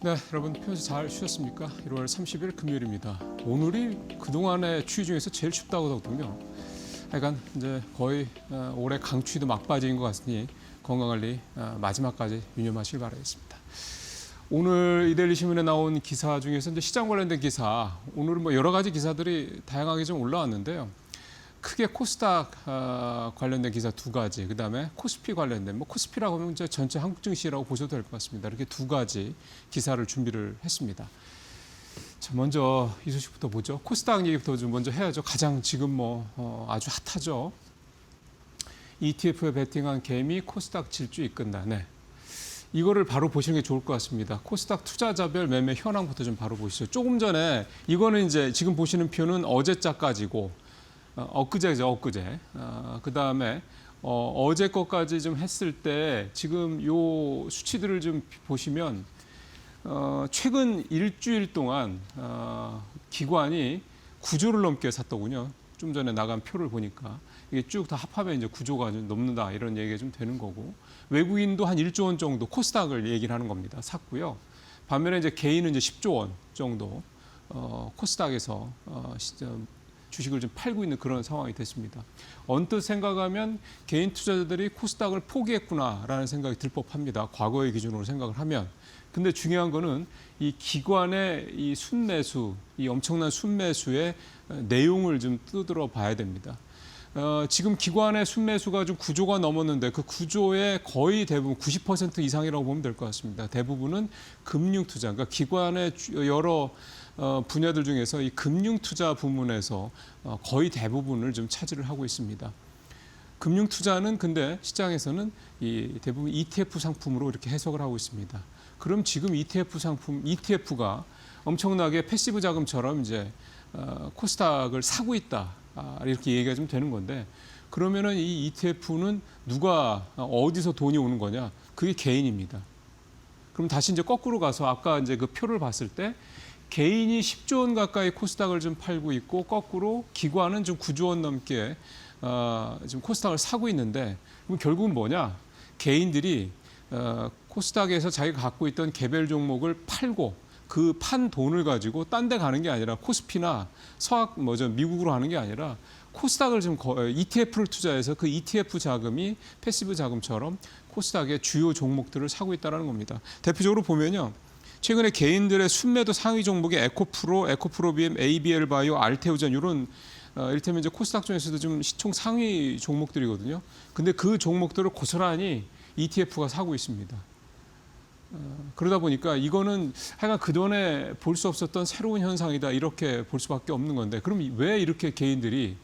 네, 여러분 평소 잘 쉬셨습니까? 1월 30일 금요일입니다. 오늘이 그동안의 추위 중에서 제일 춥다고 하거든요. 하여간 이제 거의 올해 강추위도 막바지인 것 같으니 건강관리 마지막까지 유념하시길 바라겠습니다. 오늘 이데일리 신문에 나온 기사 중에서 이제 시장 관련된 기사, 오늘은 뭐 여러 가지 기사들이 다양하게 좀 올라왔는데요. 크게 코스닥 관련된 기사 2가지, 그다음에 코스피 관련된, 뭐 코스피라고 하면 이제 전체 한국 증시라고 보셔도 될 것 같습니다. 이렇게 2가지 기사를 준비를 했습니다. 자, 먼저 이 소식부터 보죠. 코스닥 얘기부터 좀 먼저 해야죠. 가장 지금 뭐 아주 핫하죠. ETF에 베팅한 개미 코스닥 질주 이끈다. 네. 이거를 바로 보시는 게 좋을 것 같습니다. 코스닥 투자자별 매매 현황부터 좀 바로 보시죠. 조금 전에 이거는 이제 지금 보시는 표는 어제자까지고 엊그제죠, 엊그제. 그다음에 어제 것까지 좀 했을 때 지금 요 수치들을 좀 보시면 최근 일주일 동안 기관이 9조를 넘게 샀더군요. 좀 전에 나간 표를 보니까 이게 쭉 다 합하면 이제 9조가 좀 넘는다 이런 얘기가 좀 되는 거고, 외국인도 한 1조 원 정도 코스닥을 얘기를 하는 겁니다. 샀고요. 반면에 이제 개인은 이제 10조 원 정도 코스닥에서 주식을 좀 팔고 있는 그런 상황이 됐습니다. 언뜻 생각하면 개인 투자자들이 코스닥을 포기했구나라는 생각이 들 법합니다. 과거의 기준으로 생각을 하면. 근데 중요한 거는 이 기관의 이 순매수, 이 엄청난 순매수의 내용을 좀 두드러 봐야 됩니다. 지금 기관의 순매수가 좀 9조가 넘었는데 그 9조의 거의 대부분 90% 이상이라고 보면 될 것 같습니다. 대부분은 금융 투자, 그러니까 기관의 여러 분야들 중에서 이 금융 투자 부문에서 거의 대부분을 좀 차지를 하고 있습니다. 금융 투자는 근데 시장에서는 이 대부분 ETF 상품으로 이렇게 해석을 하고 있습니다. 그럼 지금 ETF 상품, ETF가 엄청나게 패시브 자금처럼 이제 코스닥을 사고 있다. 이렇게 얘기가 좀 되는 건데, 그러면은 이 ETF는 누가 어디서 돈이 오는 거냐? 그게 개인입니다. 그럼 다시 이제 거꾸로 가서 아까 이제 그 표를 봤을 때 개인이 10조 원 가까이 코스닥을 좀 팔고 있고, 거꾸로 기관은 좀 9조 원 넘게 지금 코스닥을 사고 있는데, 그럼 결국은 뭐냐? 개인들이 코스닥에서 자기가 갖고 있던 개별 종목을 팔고 그 판 돈을 가지고 딴 데 가는 게 아니라 코스피나 미국으로 하는 게 아니라 코스닥을 좀 ETF를 투자해서 그 ETF 자금이 패시브 자금처럼 코스닥의 주요 종목들을 사고 있다는 겁니다. 대표적으로 보면요. 최근에 개인들의 순매도 상위 종목이 에코프로비엠, ABL 바이오, 알테오젠 이런 이를테면 이제 코스닥 중에서도 좀 시총 상위 종목들이거든요. 근데 그 종목들을 고스란히 ETF가 사고 있습니다. 그러다 보니까 이거는 하여간 그전에 볼 수 없었던 새로운 현상이다 이렇게 볼 수밖에 없는 건데, 그럼 왜 이렇게 개인들이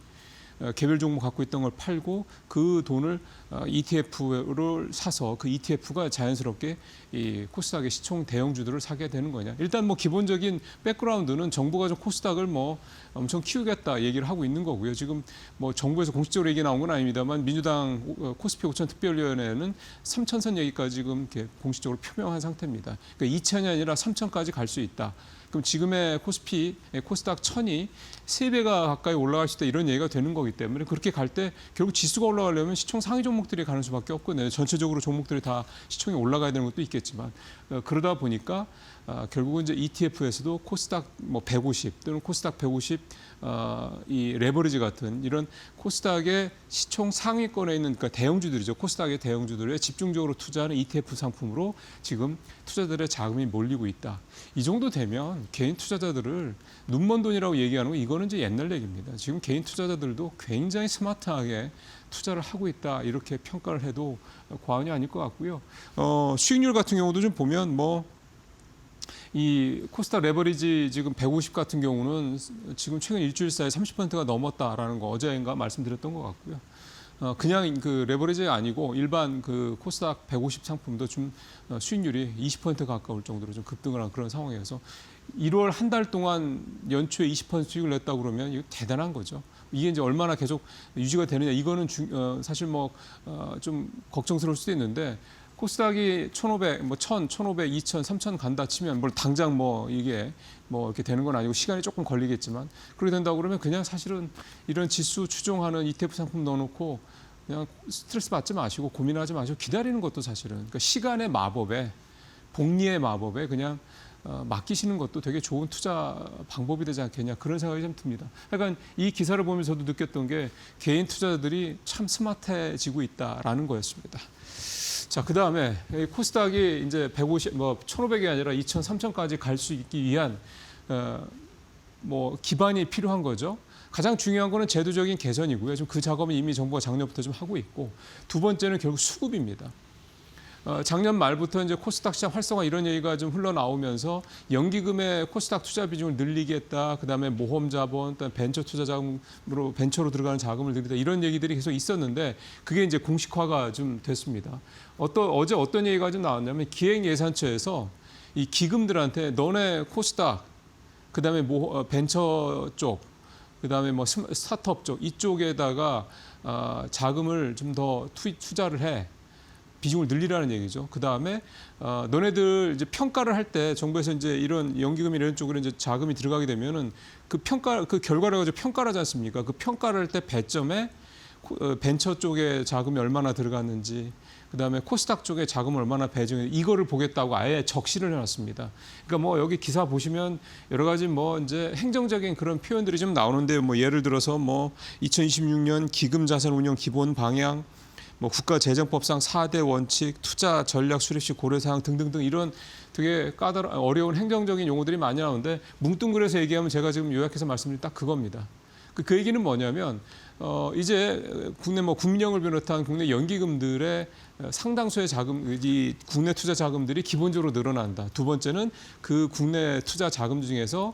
개별 종목 갖고 있던 걸 팔고 그 돈을 ETF를 사서 그 ETF가 자연스럽게 이 코스닥의 시총 대형주들을 사게 되는 거냐. 일단 뭐 기본적인 백그라운드는 정부가 좀 코스닥을 뭐 엄청 키우겠다 얘기를 하고 있는 거고요. 지금 뭐 정부에서 공식적으로 얘기 나온 건 아닙니다만 민주당 코스피 5천 특별위원회는 3,000선 얘기까지 지금 이렇게 공식적으로 표명한 상태입니다. 그러니까 2,000이 아니라 3,000까지 갈 수 있다. 그럼 지금의 코스닥 1,000이 3배가 가까이 올라갈 수 있다 이런 얘기가 되는 거기 때문에, 그렇게 갈 때 결국 지수가 올라가려면 시총 상위 종목들이 가는 수밖에 없거든요. 전체적으로 종목들이 다 시총이 올라가야 되는 것도 있겠지만, 그러다 보니까 결국은 이제 ETF에서도 코스닥 150 또는 코스닥 150 이 레버리지 같은 이런 코스닥의 시총 상위권에 있는, 그러니까 대형주들이죠. 코스닥의 대형주들에 집중적으로 투자하는 ETF 상품으로 지금 투자들의 자금이 몰리고 있다. 이 정도 되면 개인 투자자들을 눈먼 돈이라고 얘기하는 거, 이거는 이제 옛날 얘기입니다. 지금 개인 투자자들도 굉장히 스마트하게 투자를 하고 있다 이렇게 평가를 해도 과언이 아닐 것 같고요. 수익률 같은 경우도 좀 보면 이 코스닥 레버리지 지금 150 같은 경우는 지금 최근 일주일 사이에 30%가 넘었다라는 거 어제인가 말씀드렸던 것 같고요. 그냥 그 레버리지가 아니고 일반 그 코스닥 150 상품도 좀 수익률이 20% 가까울 정도로 좀 급등을 한 그런 상황이어서 1월 한 달 동안 연초에 20% 수익을 냈다고 그러면 이거 대단한 거죠. 이게 이제 얼마나 계속 유지가 되느냐, 이거는 사실 좀 걱정스러울 수도 있는데, 코스닥이 1,500, 1,000, 1,500, 2,000, 3,000 간다 치면 당장 이게 이렇게 되는 건 아니고 시간이 조금 걸리겠지만, 그렇게 된다고 그러면 그냥 사실은 이런 지수 추종하는 ETF 상품 넣어놓고 그냥 스트레스 받지 마시고 고민하지 마시고 기다리는 것도 사실은, 그러니까 시간의 마법에, 복리의 마법에 그냥 맡기시는 것도 되게 좋은 투자 방법이 되지 않겠냐 그런 생각이 좀 듭니다. 그러니까 이 기사를 보면서 저도 느꼈던 게 개인 투자자들이 참 스마트해지고 있다라는 거였습니다. 자, 그 다음에 코스닥이 이제 1,500이 아니라 2,000, 3,000까지 갈 수 있기 위한 기반이 필요한 거죠. 가장 중요한 거는 제도적인 개선이고요. 좀 그 작업은 이미 정부가 작년부터 좀 하고 있고, 두 번째는 결국 수급입니다. 작년 말부터 이제 코스닥 시장 활성화 이런 얘기가 좀 흘러나오면서 연기금의 코스닥 투자 비중을 늘리겠다, 그다음에 모험 자본, 그다음에 벤처 투자 자금으로 벤처로 들어가는 자금을 늘리다 이런 얘기들이 계속 있었는데 그게 이제 공식화가 좀 됐습니다. 어제 어떤 얘기가 좀 나왔냐면 기획예산처에서 이 기금들한테 너네 코스닥, 그다음에 벤처 쪽, 그다음에 스타트업 쪽 이쪽에다가 자금을 좀 더 투자를 해. 비중을 늘리라는 얘기죠. 그 다음에 너네들 이제 평가를 할 때 정부에서 이제 이런 연기금 이런 쪽으로 이제 자금이 들어가게 되면은 그 결과를 가지고 평가를 하지 않습니까? 그 평가를 할 때 배점에 벤처 쪽에 자금이 얼마나 들어갔는지, 그 다음에 코스닥 쪽에 자금을 얼마나 배정했는지 이거를 보겠다고 아예 적시를 해놨습니다. 그러니까 여기 기사 보시면 여러 가지 이제 행정적인 그런 표현들이 좀 나오는데 예를 들어서 2026년 기금 자산 운영 기본 방향, 국가재정법상 4대 원칙, 투자 전략 수립시 고려사항 등등등 이런 되게 어려운 행정적인 용어들이 많이 나오는데 뭉뚱그려서 얘기하면 제가 지금 요약해서 말씀드린 딱 그겁니다. 그 얘기는 뭐냐면 이제 국내 국민연금을 비롯한 국내 연기금들의 상당수의 이 국내 투자 자금들이 기본적으로 늘어난다. 두 번째는 그 국내 투자 자금 중에서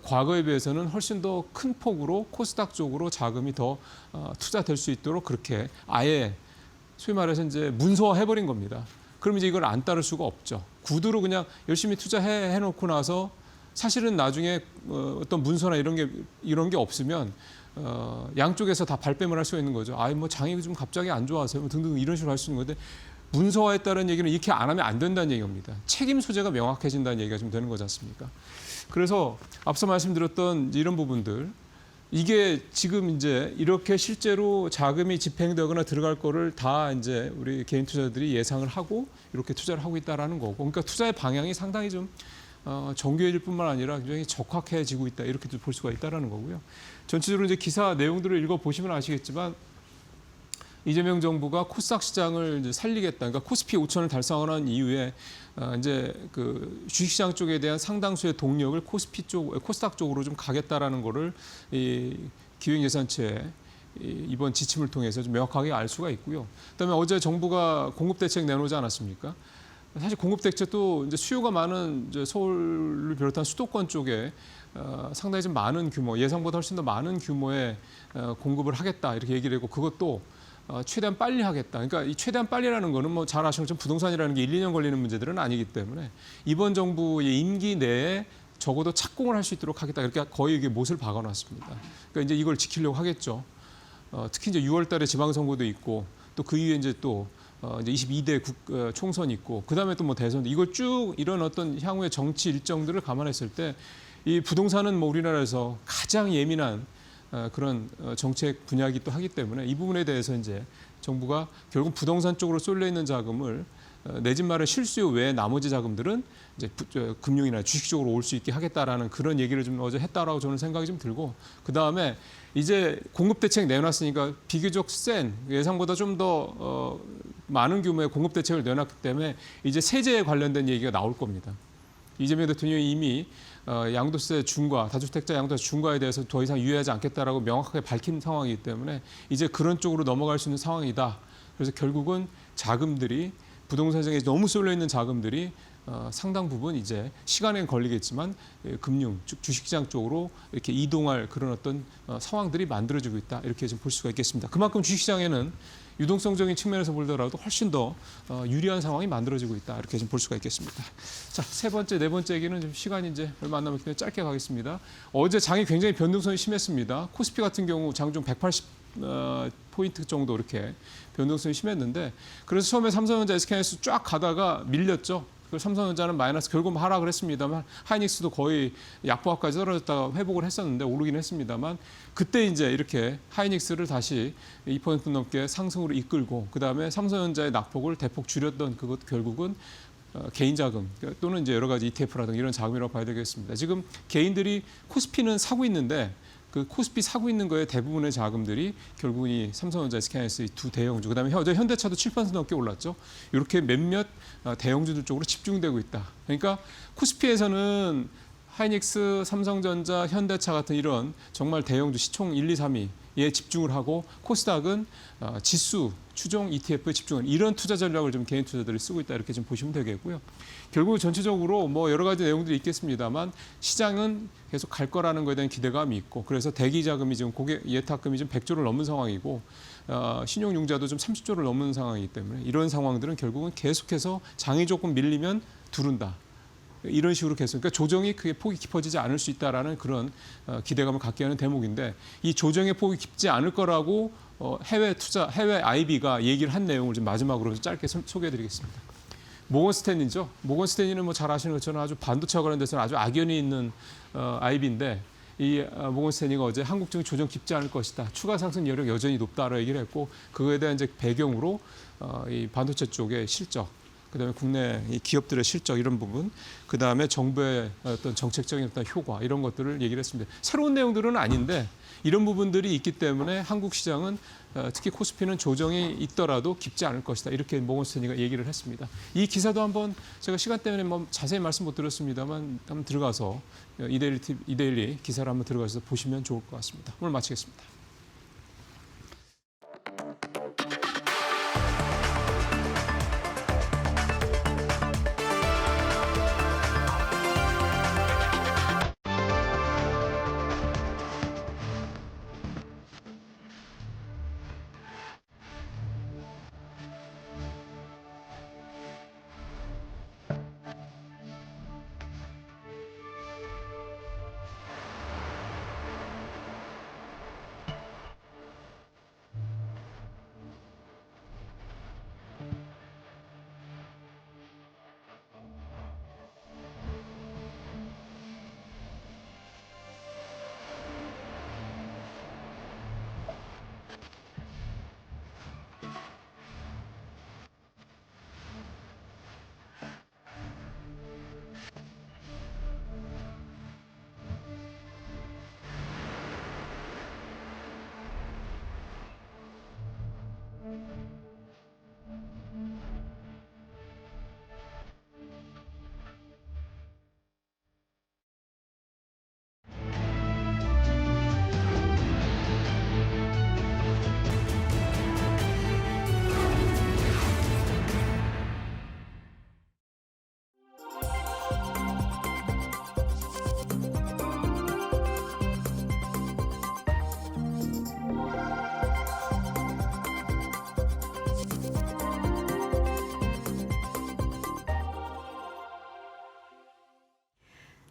과거에 비해서는 훨씬 더 큰 폭으로 코스닥 쪽으로 자금이 더 투자될 수 있도록 그렇게 아예 소위 말해서 이제 문서화해버린 겁니다. 그럼 이제 이걸 안 따를 수가 없죠. 구두로 그냥 열심히 투자해놓고 나서 사실은 나중에 어떤 문서나 이런 게 없으면 양쪽에서 다 발뺌을 할 수가 있는 거죠. 장이 좀 갑자기 안 좋아서요. 등등 이런 식으로 할 수 있는 건데 문서화했다는 얘기는 이렇게 안 하면 안 된다는 얘기입니다. 책임 소재가 명확해진다는 얘기가 좀 되는 거지 않습니까? 그래서 앞서 말씀드렸던 이런 부분들 이게 지금 이제 이렇게 실제로 자금이 집행되거나 들어갈 거를 다 이제 우리 개인 투자자들이 예상을 하고 이렇게 투자를 하고 있다라는 거고, 그러니까 투자의 방향이 상당히 좀 정교해질 뿐만 아니라 굉장히 적확해지고 있다 이렇게 볼 수가 있다라는 거고요. 전체적으로 이제 기사 내용들을 읽어 보시면 아시겠지만 이재명 정부가 코스닥 시장을 이제 살리겠다, 그러니까 코스피 5천을 달성한 이후에 이제 그 주식시장 쪽에 대한 상당수의 동력을 코스닥 쪽으로 좀 가겠다라는 거를 이 기획예산처에 이번 지침을 통해서 좀 명확하게 알 수가 있고요. 그다음에 어제 정부가 공급대책 내놓지 않았습니까? 사실 공급대책도 이제 수요가 많은 이제 서울을 비롯한 수도권 쪽에 상당히 좀 많은 규모, 예상보다 훨씬 더 많은 규모의 공급을 하겠다 이렇게 얘기를 했고, 그것도 최대한 빨리 하겠다. 그러니까 이 최대한 빨리라는 거는 잘 아시는 것처럼 부동산이라는 게 1, 2년 걸리는 문제들은 아니기 때문에 이번 정부의 임기 내에 적어도 착공을 할 수 있도록 하겠다. 이렇게 거의 이게 못을 박아놨습니다. 그러니까 이제 이걸 지키려고 하겠죠. 특히 이제 6월 달에 지방선거도 있고 또 그 이후에 이제 또 이제 22대 총선이 있고 그다음에 또 대선, 이걸 쭉 이런 어떤 향후의 정치 일정들을 감안했을 때 이 부동산은 우리나라에서 가장 예민한 그런 정책 분야이기 또 하기 때문에 이 부분에 대해서 이제 정부가 결국 부동산 쪽으로 쏠려 있는 자금을 내 집 마련 실수요 외에 나머지 자금들은 이제 금융이나 주식 쪽으로 올 수 있게 하겠다라는 그런 얘기를 좀 어제 했다라고 저는 생각이 좀 들고, 그 다음에 이제 공급 대책 내놨으니까 비교적 센 예상보다 좀 더 많은 규모의 공급 대책을 내놨기 때문에 이제 세제에 관련된 얘기가 나올 겁니다. 이재명 대통령이 이미 양도세 중과, 다주택자 양도세 중과에 대해서 더 이상 유예하지 않겠다라고 명확하게 밝힌 상황이기 때문에 이제 그런 쪽으로 넘어갈 수 있는 상황이다. 그래서 결국은 자금들이 부동산 시장에 너무 쏠려 있는 자금들이 상당 부분 이제 시간은 걸리겠지만 금융, 주식시장 쪽으로 이렇게 이동할 그런 어떤 상황들이 만들어지고 있다. 이렇게 좀 볼 수가 있겠습니다. 그만큼 주식시장에는 유동성적인 측면에서 보더라도 훨씬 더 유리한 상황이 만들어지고 있다. 이렇게 좀 볼 수가 있겠습니다. 자, 세 번째, 네 번째 얘기는 좀 시간이 이제 얼마 안 남았기 때문에 짧게 가겠습니다. 어제 장이 굉장히 변동성이 심했습니다. 코스피 같은 경우 장중 180포인트 정도 이렇게 변동성이 심했는데, 그래서 처음에 삼성전자, SK하이닉스 쫙 가다가 밀렸죠. 삼성전자는 마이너스 결국 하락을 했습니다만 하이닉스도 거의 약보합까지 떨어졌다가 회복을 했었는데 오르긴 했습니다만, 그때 이제 이렇게 하이닉스를 다시 2% 넘게 상승으로 이끌고 그다음에 삼성전자의 낙폭을 대폭 줄였던 그것 결국은 개인 자금 또는 이제 여러 가지 ETF라든가 이런 자금이라고 봐야 되겠습니다. 지금 개인들이 코스피는 사고 있는데 그 코스피 사고 있는 거에 대부분의 자금들이 결국은 이 삼성전자, SK하이닉스 두 대형주, 그다음에 어제 현대차도 7% 넘게 올랐죠. 이렇게 몇몇 대형주들 쪽으로 집중되고 있다. 그러니까 코스피에서는 하이닉스, 삼성전자, 현대차 같은 이런 정말 대형주 시총 1, 2, 3위에 집중을 하고 코스닥은 지수 추종 ETF에 집중하는 이런 투자 전략을 좀 개인 투자들이 쓰고 있다 이렇게 좀 보시면 되겠고요. 결국 전체적으로 뭐 여러 가지 내용들이 있겠습니다만 시장은 계속 갈 거라는 것에 대한 기대감이 있고 그래서 대기 자금이 지금 고객 예탁금이 좀 100조를 넘는 상황이고 신용융자도 좀 30조를 넘는 상황이기 때문에 이런 상황들은 결국은 계속해서 장이 조금 밀리면 두른다. 이런 식으로 계속 그러니까 조정이 크게 폭이 깊어지지 않을 수 있다라는 그런 기대감을 갖게 하는 대목인데 이 조정의 폭이 깊지 않을 거라고 해외 IB가 얘기를 한 내용을 좀 마지막으로 짧게 소개해드리겠습니다. 모건 스탠리죠. 모건 스탠리는 뭐 잘 아시는 것처럼 아주 반도체와 관련돼서는 아주 악연이 있는 IB인데 이 모건 스탠리가 어제 한국증이 조정 깊지 않을 것이다. 추가 상승 여력 여전히 높다라고 얘기를 했고 그거에 대한 이제 배경으로 이 반도체 쪽의 실적. 그다음에 국내 기업들의 실적 이런 부분, 그다음에 정부의 어떤 정책적인 어떤 효과 이런 것들을 얘기를 했습니다. 새로운 내용들은 아닌데 이런 부분들이 있기 때문에 한국 시장은 특히 코스피는 조정이 있더라도 깊지 않을 것이다. 이렇게 모건 스탠리가 얘기를 했습니다. 이 기사도 한번 제가 시간 때문에 뭐 자세히 말씀 못 드렸습니다만 한번 들어가서 이데일리 기사를 한번 들어가서 보시면 좋을 것 같습니다. 오늘 마치겠습니다.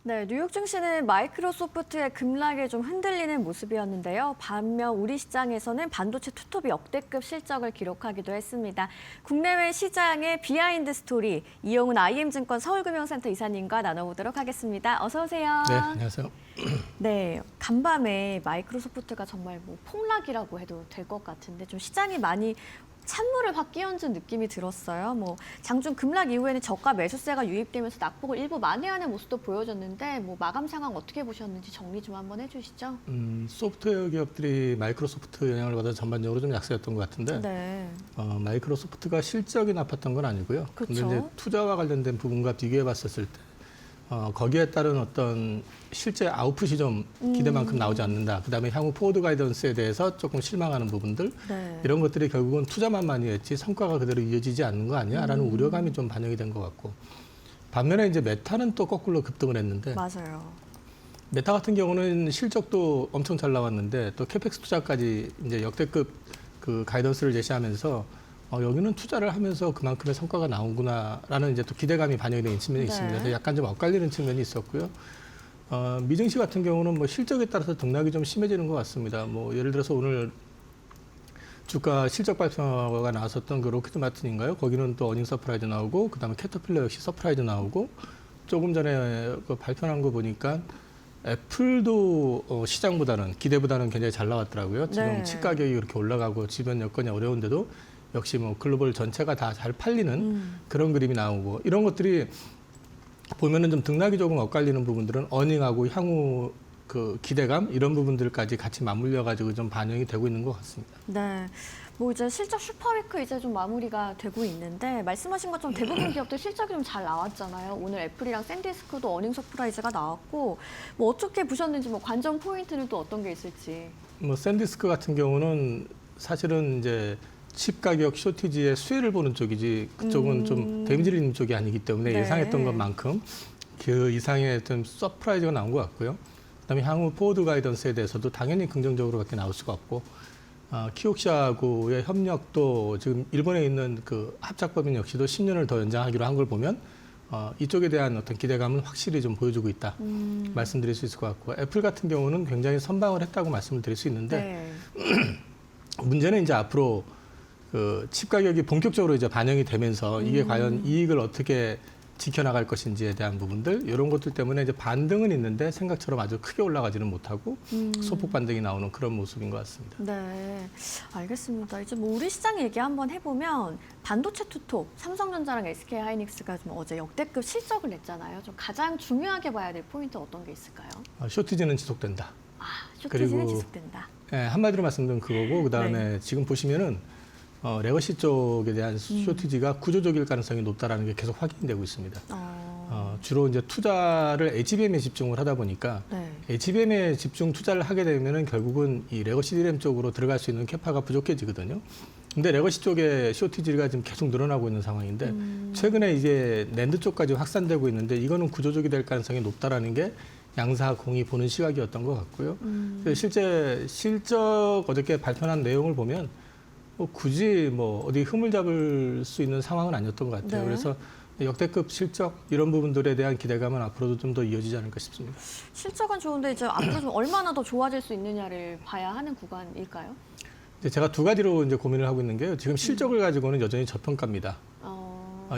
네, 뉴욕 증시는 마이크로소프트의 급락에 좀 흔들리는 모습이었는데요. 반면 우리 시장에서는 반도체 투톱이 역대급 실적을 기록하기도 했습니다. 국내외 시장의 비하인드 스토리, 이용훈 IM증권 서울금융센터 이사님과 나눠보도록 하겠습니다. 어서 오세요. 네, 안녕하세요. 네, 간밤에 마이크로소프트가 정말 뭐 폭락이라고 해도 될 것 같은데 좀 시장이 많이 찬물을 확 끼얹은 느낌이 들었어요. 뭐 장중 급락 이후에는 저가 매수세가 유입되면서 낙폭을 일부 만회하는 모습도 보여졌는데 뭐 마감 상황 어떻게 보셨는지 정리 좀 한번 해주시죠. 소프트웨어 기업들이 마이크로소프트 영향을 받아 전반적으로 좀 약세였던 것 같은데 네, 마이크로소프트가 실적이 나빴던 건 아니고요. 근데 이제 투자와 관련된 부분과 비교해봤었을 때 거기에 따른 어떤 실제 아웃풋이 좀 기대만큼 나오지 않는다. 그다음에 향후 포워드 가이던스에 대해서 조금 실망하는 부분들 네. 이런 것들이 결국은 투자만 많이 했지 성과가 그대로 이어지지 않는 거 아니야라는 우려감이 좀 반영이 된 것 같고 반면에 이제 메타는 또 거꾸로 급등을 했는데 맞아요. 메타 같은 경우는 실적도 엄청 잘 나왔는데 또 캐펙스 투자까지 이제 역대급 그 가이던스를 제시하면서 여기는 투자를 하면서 그만큼의 성과가 나오구나라는 이제 또 기대감이 반영이 되는 측면이 네. 있습니다. 그래서 약간 좀 엇갈리는 측면이 있었고요. 미증시 같은 경우는 뭐 실적에 따라서 등락이 좀 심해지는 것 같습니다. 뭐 예를 들어서 오늘 주가 실적 발표가 나왔었던 그 로키드 마틴인가요? 거기는 또 어닝 서프라이즈 나오고 그다음에 캐터필러 역시 서프라이즈 나오고 조금 전에 그 발표한 거 보니까 애플도 시장보다는 기대보다는 굉장히 잘 나왔더라고요. 지금 네. 칩 가격이 그렇게 올라가고 주변 여건이 어려운데도 역시 뭐 글로벌 전체가 다 잘 팔리는 그런 그림이 나오고 이런 것들이 보면은 좀 등락이 조금 엇갈리는 부분들은 어닝하고 향후 그 기대감 이런 부분들까지 같이 맞물려 가지고 좀 반영이 되고 있는 것 같습니다. 네. 뭐 이제 실적 슈퍼위크 이제 좀 마무리가 되고 있는데 말씀하신 것처럼 대부분 기업들 실적이 좀 잘 나왔잖아요. 오늘 애플이랑 샌디스크도 어닝 서프라이즈가 나왔고 뭐 어떻게 보셨는지 뭐 관전 포인트는 또 어떤 게 있을지. 뭐 샌디스크 같은 경우는 사실은 이제 칩 가격 쇼티지의 수혜를 보는 쪽이지 그쪽은 좀 데미지를 입는 쪽이 아니기 때문에 네. 예상했던 것만큼 그 이상의 어떤 서프라이즈가 나온 것 같고요. 그다음에 향후 포워드 가이던스에 대해서도 당연히 긍정적으로밖에 나올 수가 없고 키옥시아하고의 협력도 지금 일본에 있는 그 합작법인 역시도 10년을 더 연장하기로 한 걸 보면 이쪽에 대한 어떤 기대감은 확실히 좀 보여주고 있다 말씀드릴 수 있을 것 같고 애플 같은 경우는 굉장히 선방을 했다고 말씀을 드릴 수 있는데 네. 문제는 이제 앞으로 그 칩 가격이 본격적으로 이제 반영이 되면서 이게 과연 이익을 어떻게 지켜나갈 것인지에 대한 부분들 이런 것들 때문에 이제 반등은 있는데 생각처럼 아주 크게 올라가지는 못하고 소폭 반등이 나오는 그런 모습인 것 같습니다. 네, 알겠습니다. 이제 뭐 우리 시장 얘기 한번 해보면 반도체 투톱 삼성전자랑 SK 하이닉스가 좀 어제 역대급 실적을 냈잖아요. 좀 가장 중요하게 봐야 될 포인트 어떤 게 있을까요? 쇼티지는 지속된다. 쇼티지는 그리고 지속된다. 예, 한마디로 말씀드리면 그거고 그다음에 네. 지금 보시면은 레거시 쪽에 대한 쇼티지가 구조적일 가능성이 높다라는 게 계속 확인되고 있습니다. 주로 이제 투자를 HBM에 집중을 하다 보니까 네. HBM에 집중 투자를 하게 되면은 결국은 이 레거시 DRAM 쪽으로 들어갈 수 있는 캐파가 부족해지거든요. 근데 레거시 쪽에 쇼티지가 지금 계속 늘어나고 있는 상황인데 최근에 이제 낸드 쪽까지 확산되고 있는데 이거는 구조적이 될 가능성이 높다라는 게 양사 공이 보는 시각이었던 것 같고요. 실제 실적 어저께 발표한 내용을 보면 뭐 굳이 뭐 어디 흠을 잡을 수 있는 상황은 아니었던 것 같아요. 네. 그래서 역대급 실적 이런 부분들에 대한 기대감은 앞으로도 좀 더 이어지지 않을까 싶습니다. 실적은 좋은데 이제 앞으로 좀 얼마나 더 좋아질 수 있느냐를 봐야 하는 구간일까요? 이제 제가 두 가지로 이제 고민을 하고 있는 게요. 지금 실적을 가지고는 여전히 저평가입니다.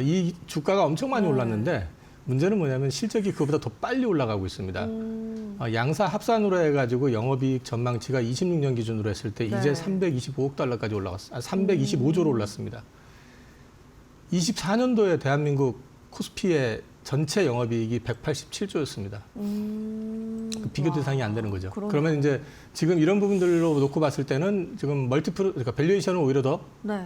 이 주가가 엄청 많이 네. 올랐는데 문제는 뭐냐면 실적이 그보다 더 빨리 올라가고 있습니다. 양사 합산으로 해가지고 영업이익 전망치가 26년 기준으로 했을 때 네. 이제 325억 달러까지 올라갔어요. 325조로 올랐습니다. 24년도에 대한민국 코스피의 전체 영업이익이 187조였습니다. 비교 대상이 안 되는 거죠. 그러네요. 그러면 이제 지금 이런 부분들로 놓고 봤을 때는 지금 멀티플, 그러니까 밸류에이션은 오히려 더 네.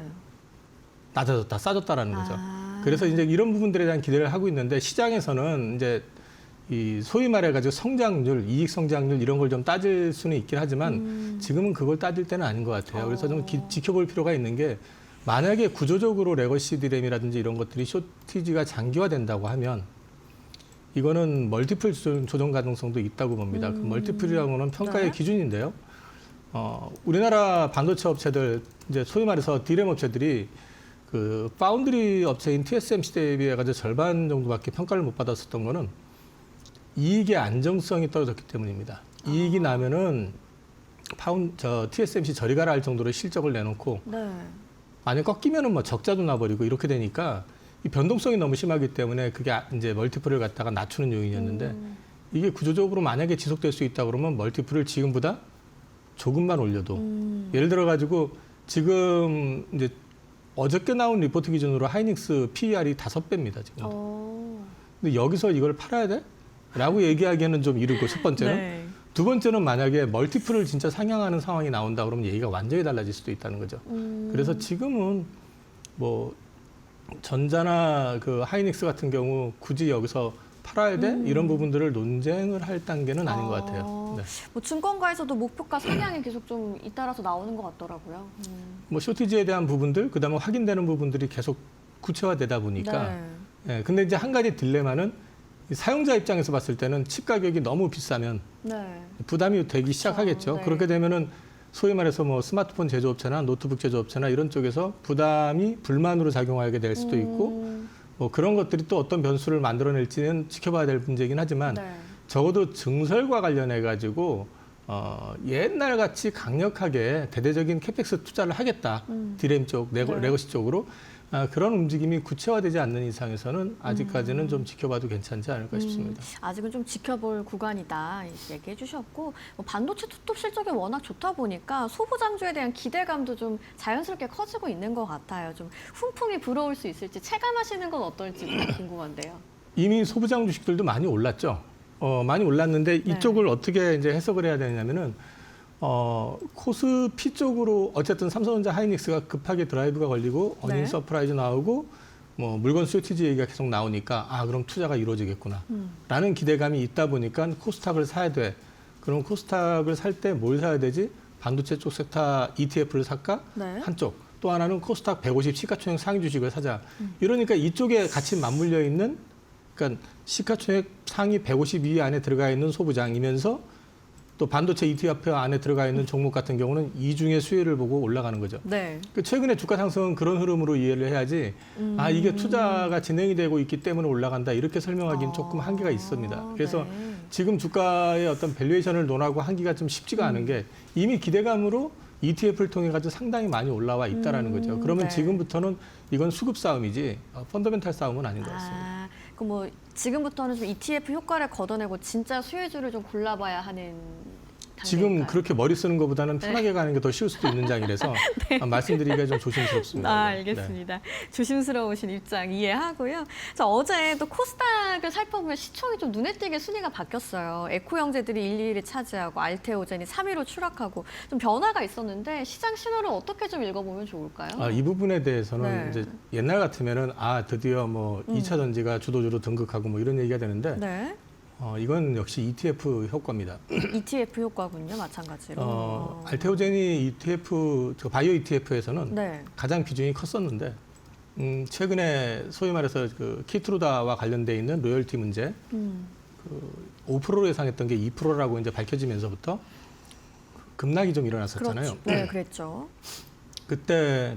낮아졌다, 싸졌다라는 거죠. 아. 그래서 이제 이런 부분들에 대한 기대를 하고 있는데 시장에서는 이제 이 소위 말해가지고 성장률, 이익 성장률 이런 걸 좀 따질 수는 있긴 하지만 지금은 그걸 따질 때는 아닌 것 같아요. 그래서 좀 지켜볼 필요가 있는 게 만약에 구조적으로 레거시 디램이라든지 이런 것들이 쇼티지가 장기화된다고 하면 이거는 멀티플 조정 가능성도 있다고 봅니다. 그 멀티플이라고는 평가의 네. 기준인데요. 우리나라 반도체 업체들 이제 소위 말해서 디램 업체들이 그 파운드리 업체인 TSMC 대비해 가지고 절반 정도밖에 평가를 못 받았었던 거는 이익의 안정성이 떨어졌기 때문입니다. 이익이 나면은 TSMC 저리 가라 할 정도로 실적을 내놓고 네. 만약 꺾이면은 뭐 적자도 나버리고 이렇게 되니까 이 변동성이 너무 심하기 때문에 그게 이제 멀티플을 갖다가 낮추는 요인이었는데 이게 구조적으로 만약에 지속될 수 있다 그러면 멀티플을 지금보다 조금만 올려도 예를 들어 가지고 지금 이제 어저께 나온 리포트 기준으로 하이닉스 PER이 5배입니다, 지금. 근데 여기서 이걸 팔아야 돼? 라고 얘기하기에는 좀 이르고, 첫 번째는. 네. 두 번째는 만약에 멀티플을 진짜 상향하는 상황이 나온다 그러면 얘기가 완전히 달라질 수도 있다는 거죠. 그래서 지금은 뭐 전자나 그 하이닉스 같은 경우 굳이 여기서 팔아야 돼? 이런 부분들을 논쟁을 할 단계는 아닌 것 같아요. 네. 뭐 증권가에서도 목표가 상향이 계속 좀 잇따라서 나오는 것 같더라고요. 뭐 쇼티지에 대한 부분들, 그다음에 확인되는 부분들이 계속 구체화되다 보니까. 네. 예, 근데 이제 한 가지 딜레마는 이 사용자 입장에서 봤을 때는 칩 가격이 너무 비싸면 네. 부담이 되기 시작하겠죠. 네. 그렇게 되면은 소위 말해서 뭐 스마트폰 제조업체나 노트북 제조업체나 이런 쪽에서 부담이 불만으로 작용하게 될 수도 있고 뭐 그런 것들이 또 어떤 변수를 만들어낼지는 지켜봐야 될 문제이긴 하지만 네. 적어도 증설과 관련해 가지고 옛날 같이 강력하게 대대적인 캐펙스 투자를 하겠다. 디램 쪽, 레거시 쪽으로 그런 움직임이 구체화되지 않는 이상에서는 아직까지는 좀 지켜봐도 괜찮지 않을까 싶습니다. 아직은 좀 지켜볼 구간이다 얘기해 주셨고 뭐 반도체 투톱 실적이 워낙 좋다 보니까 소부장주에 대한 기대감도 좀 자연스럽게 커지고 있는 것 같아요. 좀 훈풍이 불어올 수 있을지 체감하시는 건 어떨지 궁금한데요. 이미 소부장 주식들도 많이 올랐죠. 많이 올랐는데 이쪽을 어떻게 이제 해석을 해야 되냐면은 코스피 쪽으로 어쨌든 삼성전자 하이닉스가 급하게 드라이브가 걸리고 어닝 네. 서프라이즈 나오고 뭐 물건 쇼티지 얘기가 계속 나오니까 그럼 투자가 이루어지겠구나 라는 기대감이 있다 보니까 코스닥을 사야 돼. 그럼 코스닥을 살 때 뭘 사야 되지? 반도체 쪽 섹터 ETF를 살까? 네. 한쪽. 또 하나는 코스닥 150 시가총액 상위 주식을 사자. 이러니까 이쪽에 같이 맞물려 있는 그러니까 시가총액 상위 152 안에 들어가 있는 소부장이면서 또 반도체 ETF 안에 들어가 있는 종목 같은 경우는 이중의 수혜를 보고 올라가는 거죠. 네. 최근에 주가 상승은 그런 흐름으로 이해를 해야지 이게 투자가 진행이 되고 있기 때문에 올라간다 이렇게 설명하기는 조금 한계가 있습니다. 그래서 네. 지금 주가의 어떤 밸류에이션을 논하고 하기가 좀 쉽지가 않은 게 이미 기대감으로 ETF를 통해 가지고 상당히 많이 올라와 있다라는 거죠. 그러면 네. 지금부터는 이건 수급 싸움이지 펀더멘탈 싸움은 아닌 것 같습니다. 그럼 뭐 지금부터는 좀 ETF 효과를 걷어내고 진짜 수혜주를 좀 골라봐야 하는 지금 단계일까요? 그렇게 머리 쓰는 것보다는 편하게 가는 게 더 쉬울 수도 있는 장이라서 말씀드리기가 좀 조심스럽습니다. 알겠습니다. 조심스러우신 입장 이해하고요. 자, 어제 또 코스닥을 살펴보면 시총이 좀 눈에 띄게 순위가 바뀌었어요. 에코 형제들이 1, 2위를 차지하고 알테오젠이 3위로 추락하고 좀 변화가 있었는데 시장 신호를 어떻게 좀 읽어보면 좋을까요? 이 부분에 대해서는 네. 이제 옛날 같으면은 드디어 뭐 2차 전지가 주도주로 등극하고 뭐 이런 얘기가 되는데 네. 이건 역시 ETF 효과입니다. ETF 효과군요, 마찬가지로. 알테오젠이 바이오 ETF에서는 네. 가장 비중이 컸었는데 최근에 소위 말해서 그 키트루다와 관련돼 있는 로열티 문제 5%로 예상했던 게 2%라고 이제 밝혀지면서부터 급락이 좀 일어났었잖아요. 그렇죠. 네, 그랬죠. 그때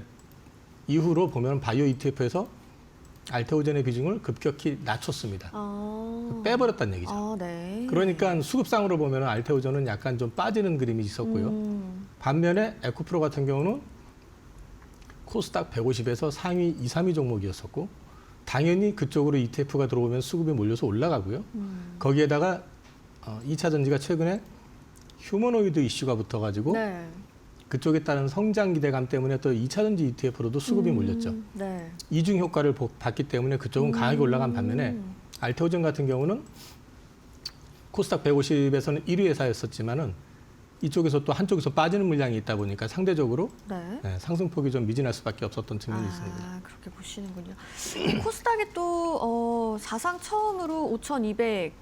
이후로 보면 바이오 ETF에서 알테오젠의 비중을 급격히 낮췄습니다. 빼버렸다는 얘기죠. 네. 그러니까 수급상으로 보면 알테오젠은 약간 좀 빠지는 그림이 있었고요. 반면에 에코프로 같은 경우는 코스닥 150에서 상위 2, 3위 종목이었었고 당연히 그쪽으로 ETF가 들어오면 수급이 몰려서 올라가고요. 거기에다가 2차 전지가 최근에 휴머노이드 이슈가 붙어가지고 네. 그쪽에 따른 성장 기대감 때문에 또 2차 전지 ETF로도 수급이 몰렸죠. 네. 이중 효과를 받기 때문에 그쪽은 강하게 올라간 반면에 알테오젠 같은 경우는 코스닥 150에서는 1위 회사였었지만은 이쪽에서 또 한쪽에서 빠지는 물량이 있다 보니까 상대적으로 네. 상승폭이 좀 미진할 수밖에 없었던 측면이 있습니다. 그렇게 보시는군요. 코스닥이 또 사상 처음으로 5,200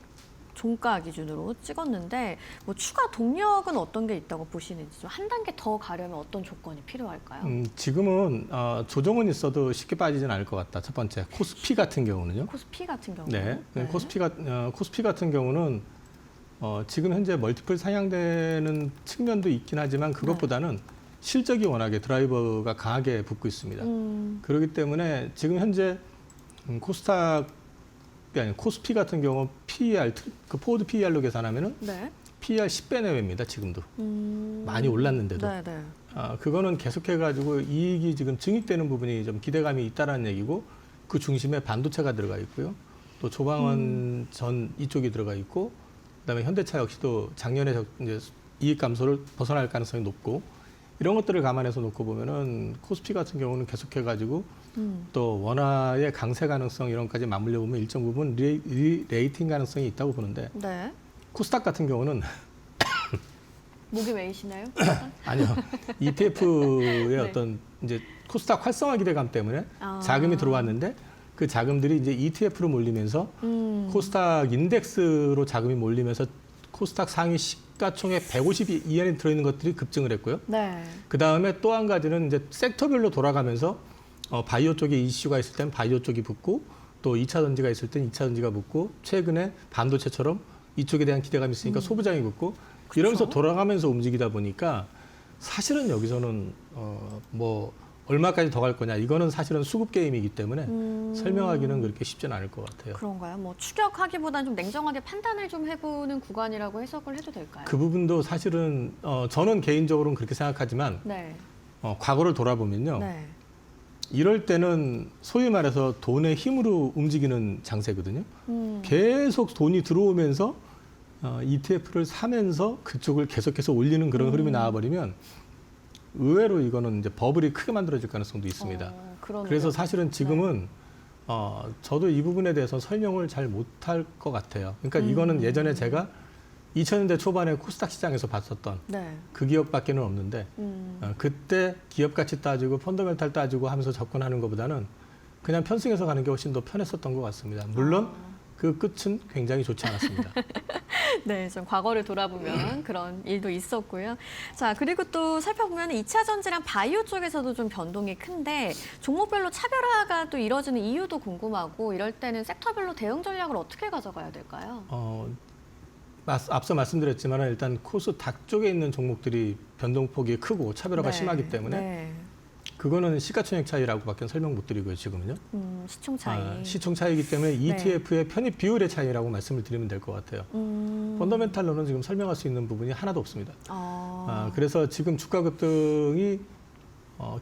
종가 기준으로 찍었는데 뭐 추가 동력은 어떤 게 있다고 보시는지 좀 한 단계 더 가려면 어떤 조건이 필요할까요? 지금은 조정은 있어도 쉽게 빠지진 않을 것 같다. 첫 번째 코스피 같은 경우는요. 코스피 같은 경우. 네, 코스피 같은 경우는 지금 현재 멀티플 상향되는 측면도 있긴 하지만 그것보다는 실적이 워낙에 드라이버가 강하게 붙고 있습니다. 그렇기 때문에 지금 현재 코스피 같은 경우 PER, 포워드 PER로 계산하면은 네. PER 10배 내외입니다. 지금도 많이 올랐는데도. 네, 네. 그거는 계속해가지고 이익이 지금 증익되는 부분이 좀 기대감이 있다라는 얘기고 그 중심에 반도체가 들어가 있고요. 또 조방원 전 이쪽이 들어가 있고 그다음에 현대차 역시도 작년에 이제 이익 감소를 벗어날 가능성이 높고 이런 것들을 감안해서 놓고 보면은 코스피 같은 경우는 계속해가지고 또 원화의 강세 가능성 이런 것까지 맞물려 보면 일정 부분 레이팅 가능성이 있다고 보는데 네. 코스닥 같은 경우는 목이 메이시나요? 아니요. ETF의 네. 어떤 이제 코스닥 활성화 기대감 때문에 자금이 들어왔는데 그 자금들이 이제 ETF로 몰리면서 코스닥 인덱스로 자금이 몰리면서 코스닥 상위 시가총액 150 이하에 들어있는 것들이 급증을 했고요. 네. 그 다음에 또 한 가지는 이제 섹터별로 돌아가면서 바이오 쪽에 이슈가 있을 땐 바이오 쪽이 붙고 또 2차 전지가 있을 땐 2차 전지가 붙고 최근에 반도체처럼 이쪽에 대한 기대감이 있으니까 소부장이 붙고 이러면서 돌아가면서 움직이다 보니까 사실은 여기서는 뭐 얼마까지 더 갈 거냐 이거는 사실은 수급 게임이기 때문에 설명하기는 그렇게 쉽지는 않을 것 같아요. 그런가요? 뭐 추격하기보다는 좀 냉정하게 판단을 좀 해보는 구간이라고 해석을 해도 될까요? 그 부분도 사실은 저는 개인적으로는 그렇게 생각하지만 네. 과거를 돌아보면요. 네. 이럴 때는 소위 말해서 돈의 힘으로 움직이는 장세거든요. 계속 돈이 들어오면서 ETF를 사면서 그쪽을 계속해서 올리는 그런 흐름이 나와버리면 의외로 이거는 이제 버블이 크게 만들어질 가능성도 있습니다. 그러네요. 그래서 사실은 지금은 저도 이 부분에 대해서 설명을 잘 못할 것 같아요. 그러니까 이거는 예전에 제가 2000년대 초반에 코스닥 시장에서 봤었던 네. 그 기업밖에는 없는데 그때 기업 가치 따지고 펀더멘탈 따지고 하면서 접근하는 것보다는 그냥 편승해서 가는 게 훨씬 더 편했었던 것 같습니다. 물론 그 끝은 굉장히 좋지 않았습니다. 네, 좀 과거를 돌아보면 그런 일도 있었고요. 자, 그리고 또 살펴보면 2차 전지랑 바이오 쪽에서도 좀 변동이 큰데 종목별로 차별화가 또 이뤄지는 이유도 궁금하고 이럴 때는 섹터별로 대응 전략을 어떻게 가져가야 될까요? 앞서 말씀드렸지만 일단 코스닥 쪽에 있는 종목들이 변동폭이 크고 차별화가 심하기 때문에 네. 그거는 시가총액 차이라고밖에 설명 못 드리고요, 지금은요. 시총 차이. 시총 차이이기 때문에 네. ETF의 편입 비율의 차이라고 말씀을 드리면 될 것 같아요. 펀더멘탈로는 지금 설명할 수 있는 부분이 하나도 없습니다. 그래서 지금 주가 급등이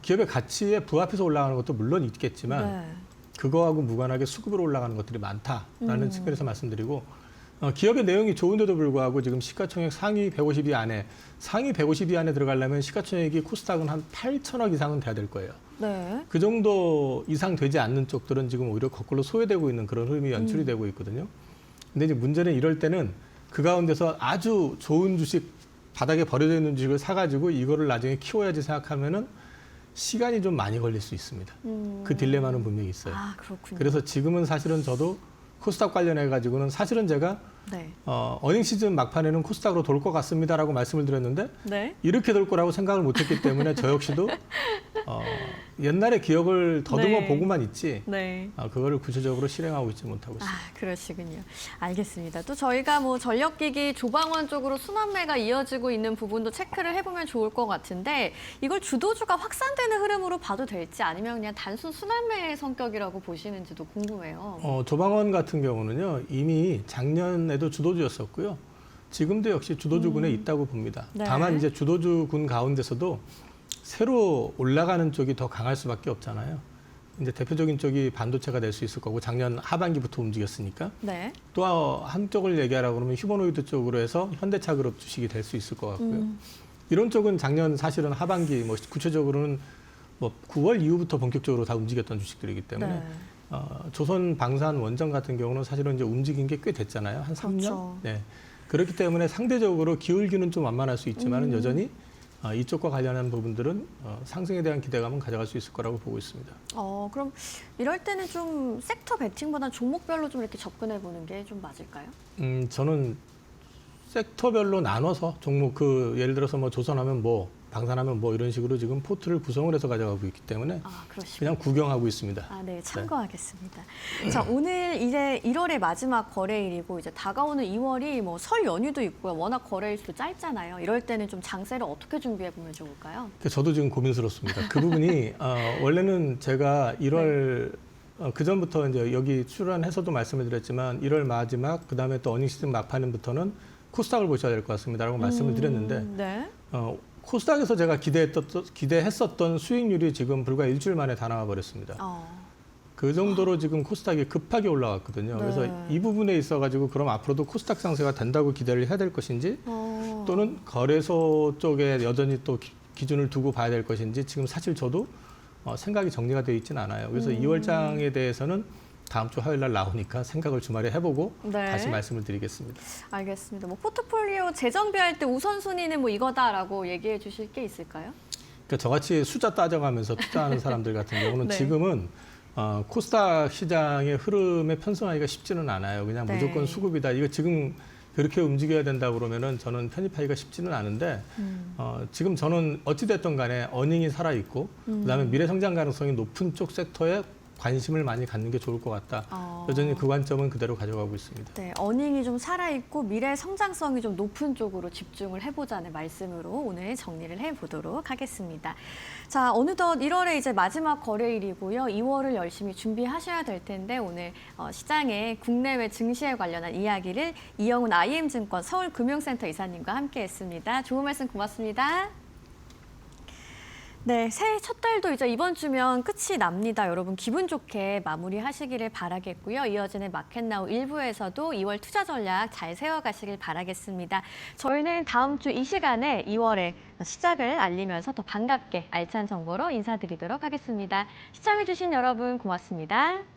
기업의 가치에 부합해서 올라가는 것도 물론 있겠지만 네. 그거하고 무관하게 수급으로 올라가는 것들이 많다라는 측면에서 말씀드리고 기업의 내용이 좋은데도 불구하고 지금 시가총액 상위 150위 안에 들어가려면 시가총액이 코스닥은 한 8천억 이상은 돼야 될 거예요. 네. 그 정도 이상 되지 않는 쪽들은 지금 오히려 거꾸로 소외되고 있는 그런 흐름이 연출이 되고 있거든요. 근데 이제 문제는 이럴 때는 그 가운데서 아주 좋은 주식, 바닥에 버려져 있는 주식을 사가지고 이거를 나중에 키워야지 생각하면은 시간이 좀 많이 걸릴 수 있습니다. 그 딜레마는 분명히 있어요. 아, 그렇군요. 그래서 지금은 사실은 저도 코스닥 관련해 가지고는 사실은 제가 네. 어닝 시즌 막판에는 코스닥으로 돌 것 같습니다라고 말씀을 드렸는데 네. 이렇게 돌 거라고 생각을 못했기 때문에 저 역시도 옛날의 기억을 더듬어 네. 보고만 있지 네. 그거를 구체적으로 실행하고 있지 못하고 있습니다. 아, 그러시군요. 알겠습니다. 또 저희가 뭐 전력기기 조방원 쪽으로 순환매가 이어지고 있는 부분도 체크를 해보면 좋을 것 같은데 이걸 주도주가 확산되는 흐름으로 봐도 될지 아니면 그냥 단순 순환매의 성격이라고 보시는지도 궁금해요. 조방원 같은 경우는요 이미 작년에도 주도주였었고요. 지금도 역시 주도주군에 있다고 봅니다. 네. 다만 이제 주도주군 가운데서도 새로 올라가는 쪽이 더 강할 수밖에 없잖아요. 이제 대표적인 쪽이 반도체가 될 수 있을 거고 작년 하반기부터 움직였으니까 네. 또 한쪽을 얘기하라고 그러면 휴머노이드 쪽으로 해서 현대차 그룹 주식이 될 수 있을 것 같고요. 이런 쪽은 작년 사실은 하반기 뭐 구체적으로는 뭐 9월 이후부터 본격적으로 다 움직였던 주식들이기 때문에 네. 조선 방산 원전 같은 경우는 사실은 이제 움직인 게 꽤 됐잖아요. 한 3년? 그렇죠. 네. 그렇기 때문에 상대적으로 기울기는 좀 완만할 수 있지만은 여전히 이쪽과 관련한 부분들은 상승에 대한 기대감은 가져갈 수 있을 거라고 보고 있습니다. 그럼 이럴 때는 좀 섹터 베팅보다 종목별로 좀 이렇게 접근해 보는 게 좀 맞을까요? 저는 섹터별로 나눠서 종목 예를 들어서 뭐 조선하면 뭐 방산하면 뭐 이런 식으로 지금 포트를 구성을 해서 가져가고 있기 때문에 그러시군요. 그냥 구경하고 있습니다. 네, 참고하겠습니다. 자, 오늘 이제 1월의 마지막 거래일이고 이제 다가오는 2월이 뭐 설 연휴도 있고요. 워낙 거래일수도 짧잖아요. 이럴 때는 좀 장세를 어떻게 준비해 보면 좋을까요? 저도 지금 고민스럽습니다. 그 부분이 원래는 제가 1월 그 전부터 이제 여기 출연해서도 말씀을 드렸지만 1월 마지막 그다음에 또 어닝 시즌 막판부터는 코스닥을 보셔야 될 것 같습니다라고 말씀을 드렸는데 네. 코스닥에서 제가 기대했었던 수익률이 지금 불과 일주일 만에 다 나와 버렸습니다. 그 정도로 지금 코스닥이 급하게 올라갔거든요. 네. 그래서 이 부분에 있어가지고 그럼 앞으로도 코스닥 상세가 된다고 기대를 해야 될 것인지 또는 거래소 쪽에 여전히 또 기준을 두고 봐야 될 것인지 지금 사실 저도 생각이 정리가 되어 있지는 않아요. 그래서 2월장에 대해서는 다음 주 화요일 날 나오니까 생각을 주말에 해보고 네. 다시 말씀을 드리겠습니다. 알겠습니다. 뭐 포트폴리오 재정비할 때 우선순위는 뭐 이거다라고 얘기해 주실 게 있을까요? 그러니까 저같이 숫자 따져가면서 투자하는 사람들 같은 경우는 네. 지금은 코스닥 시장의 흐름에 편승하기가 쉽지는 않아요. 그냥 네. 무조건 수급이다. 이거 지금 그렇게 움직여야 된다 그러면은 저는 편입하기가 쉽지는 않은데 지금 저는 어찌됐든 간에 어닝이 살아있고 그다음에 미래 성장 가능성이 높은 쪽 섹터에 관심을 많이 갖는 게 좋을 것 같다. 여전히 그 관점은 그대로 가져가고 있습니다. 네, 어닝이 좀 살아있고 미래 성장성이 좀 높은 쪽으로 집중을 해보자는 말씀으로 오늘 정리를 해보도록 하겠습니다. 자, 어느덧 1월에 이제 마지막 거래일이고요. 2월을 열심히 준비하셔야 될 텐데 오늘 시장의 국내외 증시에 관련한 이야기를 이영훈 IM증권 서울금융센터 이사님과 함께했습니다. 좋은 말씀 고맙습니다. 네, 새해 첫 달도 이제 이번 주면 끝이 납니다. 여러분 기분 좋게 마무리하시기를 바라겠고요. 이어지는 마켓나우 1부에서도 2월 투자 전략 잘 세워가시길 바라겠습니다. 저희는 다음 주 이 시간에 2월의 시작을 알리면서 더 반갑게 알찬 정보로 인사드리도록 하겠습니다. 시청해주신 여러분 고맙습니다.